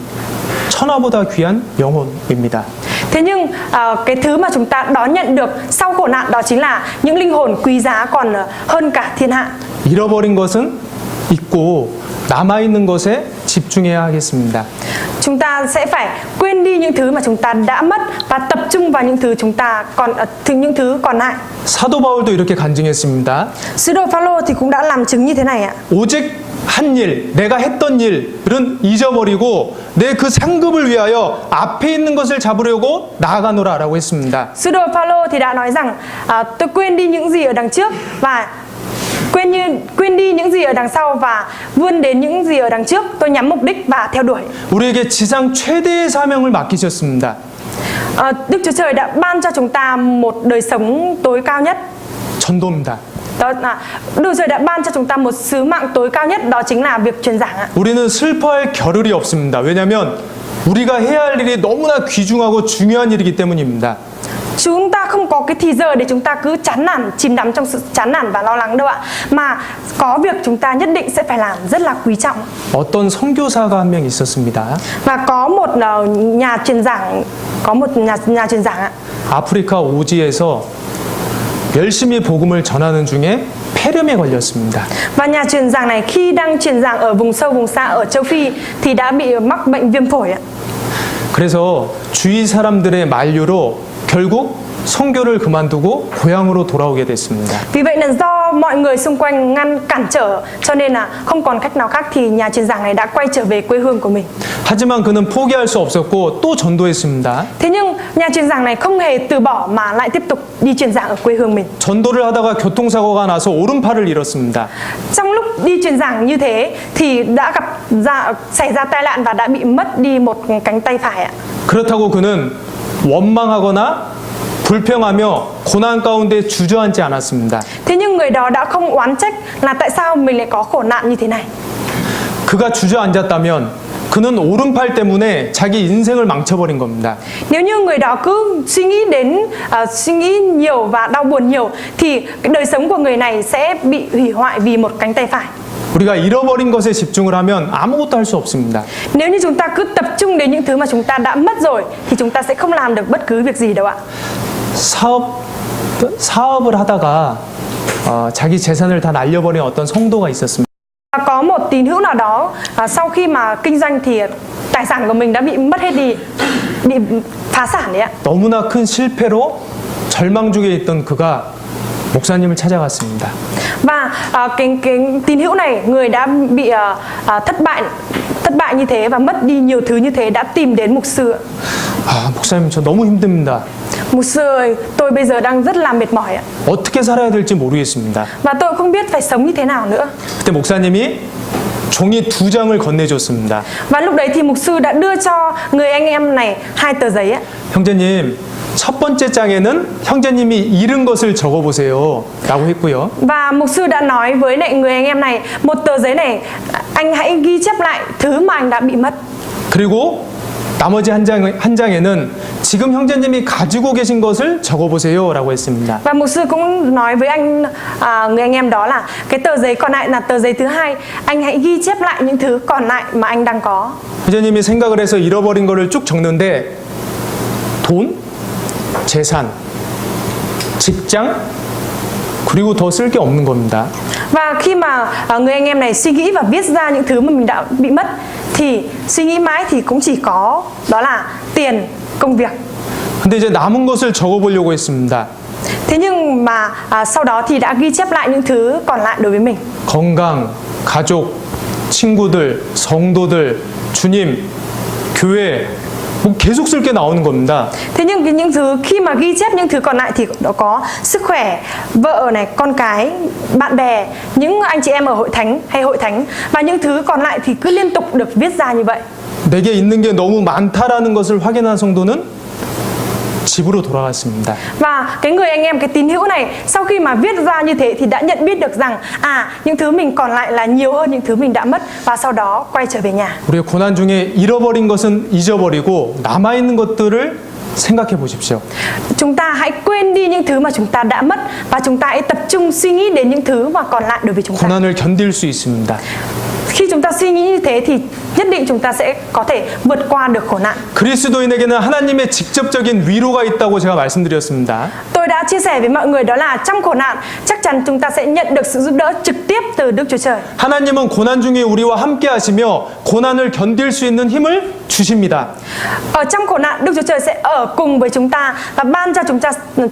천하보다 귀한 영혼입니다. Thế nhưng cái thứ mà chúng ta đón nhận được sau khổ nạn đó chính là những linh hồn quý giá còn hơn cả thiên hạ. 잃어버린 것은 잊고 남아있는 것에 집중해야 하겠습니다. Chúng ta sẽ phải quên đi những thứ mà chúng ta đã mất và tập trung vào những thứ những thứ còn lại. 사도 바울도 이렇게 간증했습니다. Sứ đồ Phaolô thì cũng đã làm chứng như thế này ạ. 오직 한 일, 내가 했던 일은 잊어버리고 내 그 상급을 위하여 앞에 있는 것을 잡으려고 나아가노라라고 했습니다. Sứ đồ Phaolô thì đã nói rằng tôi quên đi những gì ở đằng trước và quên đi những gì ở đằng sau và vươn đến những gì ở đằng trước. Tôi nhắm mục đích và theo đuổi. 우리에게 지상 최대의 사명을 맡기셨습니다. Đức Chúa Trời đã ban cho chúng ta một đời sống tối cao nhất. 전도입니다. Đức Chúa Trời đã ban cho chúng ta một sứ mạng tối cao nhất, đó chính là việc truyền giảng ạ. 우리는 슬퍼할 겨를이 없습니다. 왜냐하면 우리가 해야 할 일이 너무나 귀중하고 중요한 일이기 때문입니다. Chúng ta không có cái thì giờ để chúng ta cứ chán nản, chìm đắm trong sự chán nản và lo lắng đâu ạ. Mà có việc chúng ta nhất định sẽ phải làm rất là quý trọng. 어떤 선교사가 한 명 있었습니다. Và có một nhà truyền giảng ạ. 아프리카 오지에서 열심히 복음을 전하는 중에 폐렴에 걸렸습니다. Và nhà truyền giảng này khi đang truyền giảng ở vùng sâu vùng xa ở châu Phi thì đã bị mắc bệnh viêm phổi ạ. 그래서 주위 사람들의 만류로 결국 선교를 그만두고 고향으로 돌아오게 됐습니다. Vì vậy là do mọi người xung quanh ngăn cản trở cho nên là không còn cách nào khác thì nhà truyền giảng này đã quay trở về quê hương của mình. 하지만 그는 포기할 수 없었고 또 전도했습니다. Thế nhưng nhà truyền giảng này không hề từ bỏ mà lại tiếp tục đi truyền giảng ở quê hương mình. 전도를 하다가 교통사고가 나서 오른팔을 잃었습니다. Trong lúc đi truyền giảng như thế thì đã xảy ra tai nạn và đã bị mất đi một cánh tay phải ạ. 그렇다고 그는 원망하거나 불평하며 고난 가운데 주저앉지 않았습니다. Thế nhưng người đó đã không oán trách là tại sao mình lại có khổ nạn như thế này. 그가 주저앉았다면 그는 오른팔 때문에 자기 인생을 망쳐버린 겁니다. Nếu như người đó cứ suy nghĩ nhiều và đau buồn nhiều thì cái đời sống của người này sẽ bị hủy hoại vì một cánh tay phải. 우리가 잃어버린 것에 집중을 하면 아무것도 할 수 없습니다. Nếu như chúng ta cứ tập trung đến những thứ mà chúng ta đã mất rồi thì chúng ta sẽ không làm được bất cứ việc gì đâu ạ. 사업을 하다가 자기 재산을 다 날려버린 어떤 성도가 있었습니다. Và có một tín hữu nào đó sau khi mà kinh doanh thì tài sản của mình đã bị mất hết đi, bị phá sản đấy ạ. 너무나 큰 실패로 절망 중에 있던 그가 목사님을 찾아갔습니다. Và cái tín hữu này, người đã bị thất bại như thế và mất đi nhiều thứ như thế, đã tìm đến mục sư. 목사님 저 너무 힘듭니다. Mục sư ơi, tôi bây giờ đang rất là mệt mỏi ạ. 어떻게 살아야 될지 모르겠습니다. Và tôi không biết phải sống như thế nào nữa. 그때 목사님이 종이 2장을 건네줬습니다. Và lúc đấy thì mục sư đã đưa cho người anh em này 2 tờ giấy ạ. 형제님, 첫 번째 장에는 형제님이 잃은 것을 적어보세요 라고 했고요. Và mục sư đã nói với lại người anh em này, một tờ giấy này anh hãy ghi chép lại thứ mà anh đã bị mất. 그리고 나머지 한 장에는 지금 형제님이 가지고 계신 것을 적어보세요 라고 했습니다. Và mục sư cũng nói với người anh em đó là cái tờ giấy còn lại là tờ giấy thứ 2, anh hãy ghi chép lại những thứ còn lại mà anh đang có. 형제님이 생각을 해서 잃어버린 거를 쭉 적는데 돈, 재산, 직장, 그리고 더 쓸 게 없는 겁니다. Và khi mà người anh em này suy nghĩ và viết ra những thứ mà mình đã bị mất thì suy nghĩ mãi thì cũng chỉ có đó là tiền, công việc. 근데 이제 남은 것을 적어보려고 했습니다. Thế nhưng mà sau đó thì đã ghi chép lại những thứ còn lại đối với mình. 건강, 가족, 친구들, 성도들, 주님, 교회 뭐 계속 쓸 게 나오는 겁니다. Thế nhưng những thứ khi mà ghi chép những thứ còn lại thì nó có sức khỏe, vợ này, con cái, bạn bè, những anh chị em ở hội thánh hay hội thánh, và những thứ còn lại thì cứ liên tục được viết ra như vậy. 내게 있는 게 너무 많다라는 것을 확인한 성도는 집으로 돌아갔습니다. Và cái người anh em, cái tín hữu này sau khi mà viết ra như thế thì đã nhận biết được rằng những thứ mình còn lại là nhiều hơn những thứ mình đã mất, và sau đó quay trở về nhà. 우리가 고난 중에 잃어버린 것은 잊어버리고 남아있는 것들을 생각해 보십시오. Chúng ta hãy quên đi những thứ mà chúng ta đã mất và chúng ta hãy tập trung suy nghĩ đến những thứ mà còn lại đối với chúng ta. 고난을 견딜 수 있습니다. Khi chúng ta suy nghĩ như thế thì nhất định chúng ta sẽ có thể vượt qua được khổ nạn. 그리스도인에게는 하나님의 직접적인 위로가 있다고 제가 말씀드렸습니다. Tôi đã chia sẻ với mọi người đó là trong khổ nạn chắc chắn chúng ta sẽ nhận được sự giúp đỡ trực tiếp từ Đức Chúa Trời. 하나님은 고난 중에 우리와 함께 하시며 고난을 견딜 수 있는 힘을 주십니다. Ở trong khổ nạn, Đức Chúa Trời sẽ ở cùng với chúng ta và ban cho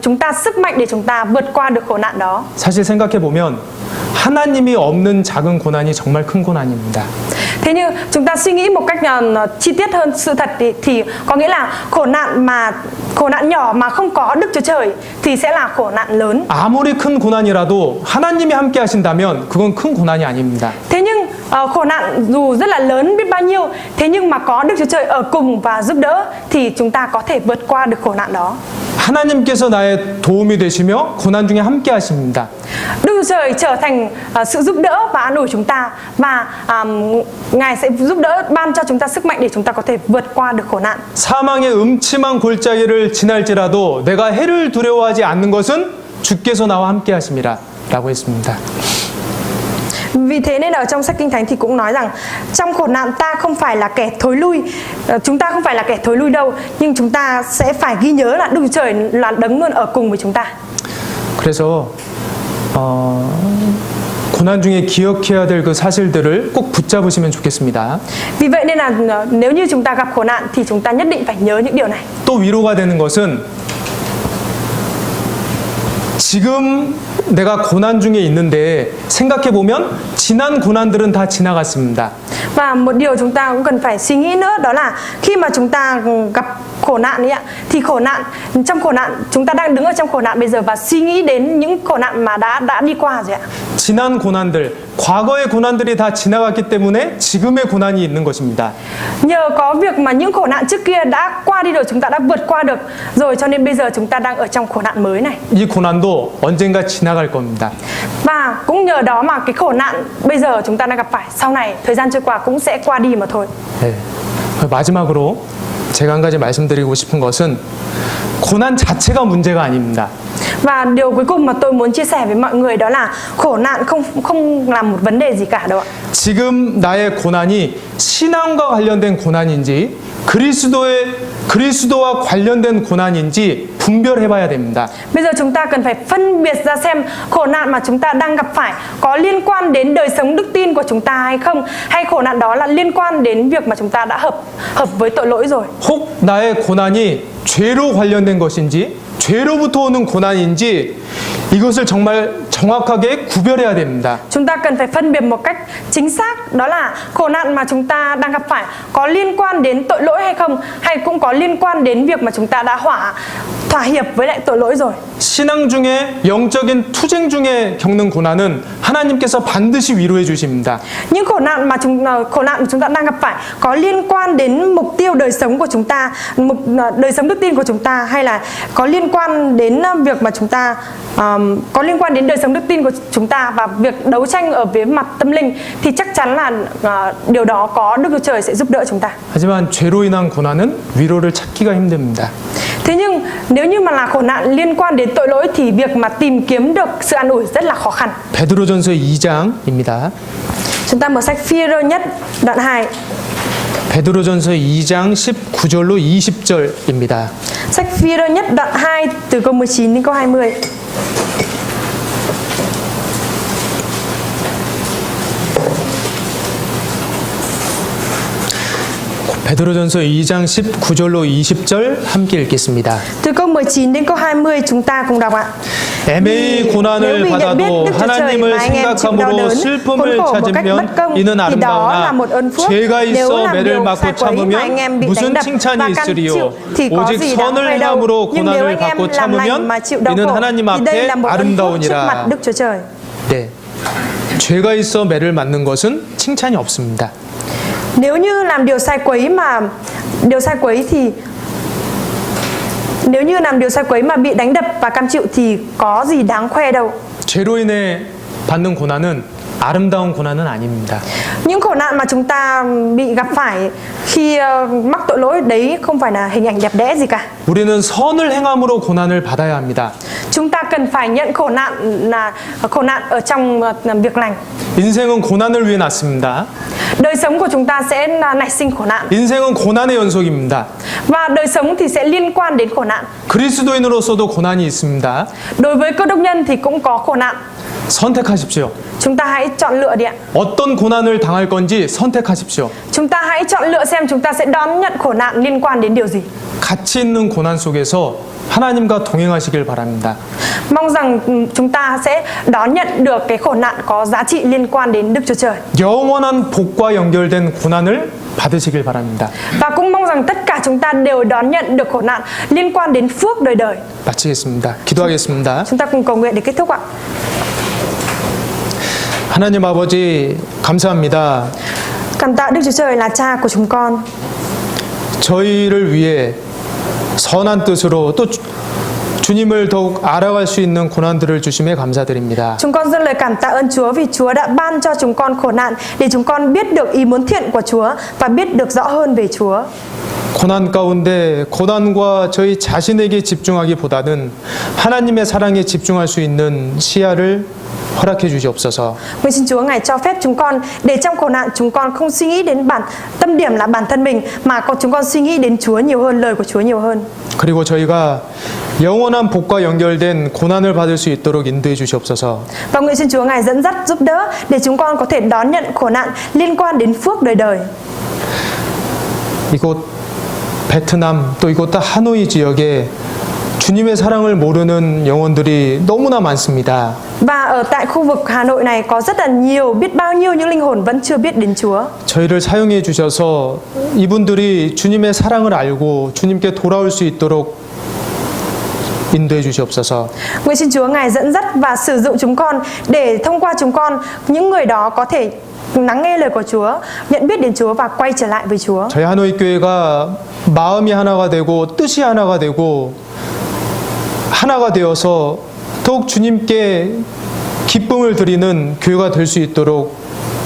chúng ta sức mạnh để chúng ta vượt qua được khổ nạn đó. 사실 생각해 보면 하나님이 없는 작은 고난이 정말 큰 고난입니다. Thế nhưng chúng ta suy nghĩ một cách chi tiết hơn sự thật thì có nghĩa là khổ nạn nhỏ mà không có Đức Chúa Trời thì sẽ là khổ nạn lớn. 아무리 큰 고난이라도 하나님이 함께 하신다면 그건 큰 고난이 아닙니다. Thế nhưng khổ nạn dù rất là lớn biết bao nhiêu, thế nhưng mà có Đức Chúa Trời ở cùng và giúp đỡ thì chúng ta có thể vượt qua được khổ nạn đó. 하나님께서 나의 도움이 되시며 고난 중에 함께 하십니다. Đức Chúa Trời trở thành sự giúp đỡ và an ủi chúng ta, và Ngài sẽ giúp đỡ, ban cho chúng ta sức mạnh để chúng ta có thể vượt qua được khổ nạn. 사망의 음침한 골짜기를 지날지라도 내가 해를 두려워하지 않는 것은 주께서 나와 함께 하심이라 라고 했습니다. Vì thế nên ở trong sách Kinh Thánh thì cũng nói rằng trong khổ nạn ta không phải là kẻ thối lui, chúng ta không phải là kẻ thối lui đâu, nhưng chúng ta sẽ phải ghi nhớ là Đức Chúa Trời là đấng luôn ở cùng với chúng ta. 그래서 고난 중에 기억해야 될 그 사실들을 꼭 붙잡으시면 좋겠습니다. Vì vậy nên là nếu như chúng ta gặp khổ nạn thì chúng ta nhất định phải nhớ những điều này. 또 위로가 되는 것은 지금 내가 고난 중에 있는데 생각해 보면 지난 고난들은 다 지나갔습니다. Và một điều chúng ta cũng cần phải suy nghĩ nữa đó là khi mà chúng ta gặp khổ nạn ấy ạ, thì trong khổ nạn chúng ta đang đứng ở trong khổ nạn bây giờ và suy nghĩ đến những khổ nạn mà đã đi qua rồi ạ. 지난 고난들, 과거의 고난들이 다 지나갔기 때문에 지금의 고난이 있는 것입니다. Nhờ có việc mà những khổ nạn trước kia đã qua đi rồi, chúng ta đã vượt qua được rồi, cho nên bây giờ chúng ta đang ở trong khổ nạn mới này. 이 고난도 언젠가 지나갈 겁니다. Và cũng nhờ đó mà cái khổ nạn bây giờ chúng ta đang gặp phải sau này thời gian trôi qua cũng sẽ qua đi mà thôi. 네. 마지막으로 제가 한 가지 말씀드리고 싶은 것은 고난 자체가 문제가 아닙니다. Và điều cuối cùng mà tôi muốn chia sẻ với mọi người đó là khổ nạn không là một vấn đề gì cả đâu ạ. 지금 나의 고난이 신앙과 관련된 고난인지 그리스도와 관련된 고난인지 분별해봐야 됩니다. Bây giờ chúng ta cần phải phân biệt ra xem khổ nạn mà chúng ta đang gặp phải có liên quan đến đời sống đức tin của chúng ta hay không, hay khổ nạn đó là liên quan đến việc mà chúng ta đã hợp với tội lỗi rồi. 혹 나의 고난이 죄로 관련된 것인지 죄로부터 오는 고난인지 이것을 정말 정확하게 구별해야 됩니다. Chúng ta cần phải phân biệt một cách chính xác, đó là khổ nạn mà chúng ta đang gặp phải có liên quan đến tội lỗi hay không, hay cũng có liên quan đến việc mà chúng ta đã thỏa hiệp với lại tội lỗi rồi. 신앙 중에 영적인 투쟁 중에 겪는 고난은 하나님께서 반드시 위로해 주십니다. Những khổ nạn mà chúng ta đang gặp phải có liên quan đến mục tiêu đời sống của chúng ta, đời sống đức tin của chúng ta, hay là có liên quan đến việc mà chúng ta có liên quan đến đời sống đức tin của chúng ta và việc đấu tranh ở phía mặt tâm linh, thì chắc chắn là điều đó có Đức Chúa Trời sẽ giúp đỡ chúng ta. 하지만 죄로 인한 고난은 위로를 찾기가 힘듭니다. Thế nhưng nếu như mà là khổ nạn liên quan đến tội lỗi thì việc mà tìm kiếm được sự an ủi rất là khó khăn. 베드로전서 2장입니다. Chúng ta mở sách Phi-e-rơ nhất đoạn 2. 베드로전서 2장 19절로 20절입니다. Sách Phi-e-rơ nhất đoạn 2 từ câu 19 đến câu 20. 베드로전서 2장 19절로 20절 함께 읽겠습니다. Từ câu 19 đến câu 20 chúng ta cùng đọc ạ. 애매히 고난을 받아도 하나님을 생각함으로 슬픔을 찾으면 이는 아름다우나 죄가 있어 매를 맞고 참으면 무슨 칭찬이 있으리요. 오직 선을 행함으로 고난을 받고 참으면 이는 하나님 앞에 아름다우니라. 네, 죄가 있어 매를 맞는 것은 칭찬이 없습니다. Nếu như làm điều sai quấy mà bị đánh đập và cam chịu thì có gì đáng khoe đâu. 죄로 인해 받는 고난은 아름다운 고난은 아닙니다. Những khổ nạn mà chúng ta bị gặp phải khi mắc tội lỗi đấy không phải là hình ảnh đẹp đẽ gì cả. 우리는 선을 행함으로 고난을 받아야 합니다. Chúng ta cần phải nhận khổ nạn là khổ nạn ở trong việc lành. 인생은 고난을 위해 났습니다. Đời sống của chúng ta sẽ nảy sinh khổ nạn. 인생은 고난의 연속입니다. Và đời sống thì sẽ liên quan đến khổ nạn. 그리스도인으로서도 고난이 있습니다. Đối với cơ đốc nhân thì cũng có khổ nạn. 선택하십시오. Chúng ta hãy chọn lựa đi ạ. 어떤 고난을 당할 건지 선택하십시오. Chúng ta hãy chọn lựa xem chúng ta sẽ đón nhận khổ nạn liên quan đến điều gì. 가치 있는 고난 속에서 하나님과 동행하시길 바랍니다. Mong rằng chúng ta sẽ đón nhận được cái khổ nạn có giá trị liên quan đến Đức Chúa Trời. 영원한 복과 연결된 고난을 받으시길 바랍니다. Và cũng mong rằng tất cả chúng ta đều đón nhận được khổ nạn liên quan đến phước đời đời. 마치겠습니다. 기도하겠습니다. Chúng ta cùng cầu nguyện để kết thúc ạ. 하나님 아버지 감사합니다. Cảm tạ Đức Chúa Trời là Cha của chúng con. 저희를 위해 선한 뜻으로 또 주님을 더욱 알아갈 수 있는 고난들을 주심에 감사드립니다. Chúng con dâng lời cảm tạ ơn Chúa vì Chúa đã ban cho chúng con khổ nạn để chúng con biết được ý muốn thiện của Chúa và biết được rõ hơn về Chúa. 고난 가운데 고난과 저희 자신에게 집중하기보다는 하나님의 사랑에 집중할 수 있는 시야를 허락해 주시옵소서. Nguyện xin Chúa Ngài cho phép chúng con để trong khổ nạn chúng con không suy nghĩ đến tâm điểm là bản thân mình, mà chúng con suy nghĩ đến Chúa nhiều hơn, lời của Chúa nhiều hơn. 그리고 저희가 영원한 복과 연결된 고난을 받을 수 있도록 인도해 주시옵소서. Và nguyện xin Chúa Ngài dẫn dắt giúp đỡ để chúng con có thể đón nhận khổ nạn liên quan đến phước đời đời. 이곳 베트남 또 이곳 하노이 지역에 주님의 사랑을 모르는 영혼들이 너무나 많습니다. Và ở tại khu vực Hà Nội này có rất là biết bao nhiêu những linh hồn vẫn chưa biết đến Chúa. 저희를 사용해 주셔서 이분들이 주님의 사랑을 알고 주님께 돌아올 수 있도록 인도해 주시옵소서. Nguyện xin Chúa Ngài dẫn dắt và sử dụng chúng con để thông qua chúng con, những người đó có thể lắng nghe lời của Chúa, nhận biết đến Chúa và quay trở lại với Chúa. 저희 하노이 교회가 마음이 하나가 되고 뜻이 하나가 되고 하나가 되어서 더욱 주님께 기쁨을 드리는 교회가 될 수 있도록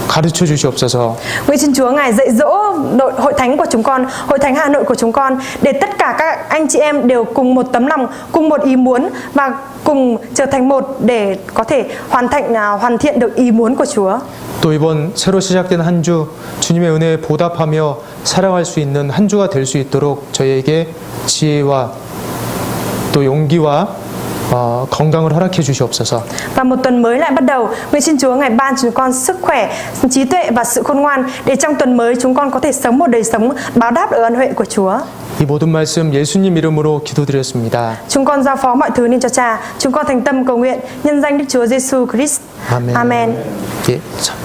가르쳐 주시옵소서. Nguyện xin Chúa Ngài dạy dỗ hội thánh của chúng con, hội thánh Hà Nội của chúng con, để tất cả các anh chị em đều cùng một tấm lòng, cùng một ý muốn và cùng trở thành một để có thể hoàn thiện được ý muốn của Chúa. 또 이번 새로 시작된 한 주 주님의 은혜에 보답하며 살아갈 수 있는 한 주가 될 수 있도록 저희에게 지혜와 또 용기와 건강을 허락해 주시옵소서. Và một tuần mới lại bắt đầu, nguyện xin Chúa Ngài ban chúng con sức khỏe, trí tuệ và sự khôn ngoan để trong tuần mới chúng con có thể sống một đời sống báo đáp được ơn huệ của Chúa. 이 모든 말씀 예수님 이름으로 기도드렸습니다. Chúng con giao phó mọi thứ nên cho Cha. Chúng con thành tâm cầu nguyện nhân danh Đức Chúa Giêsu Christ. 아멘. Amen. 예, 참.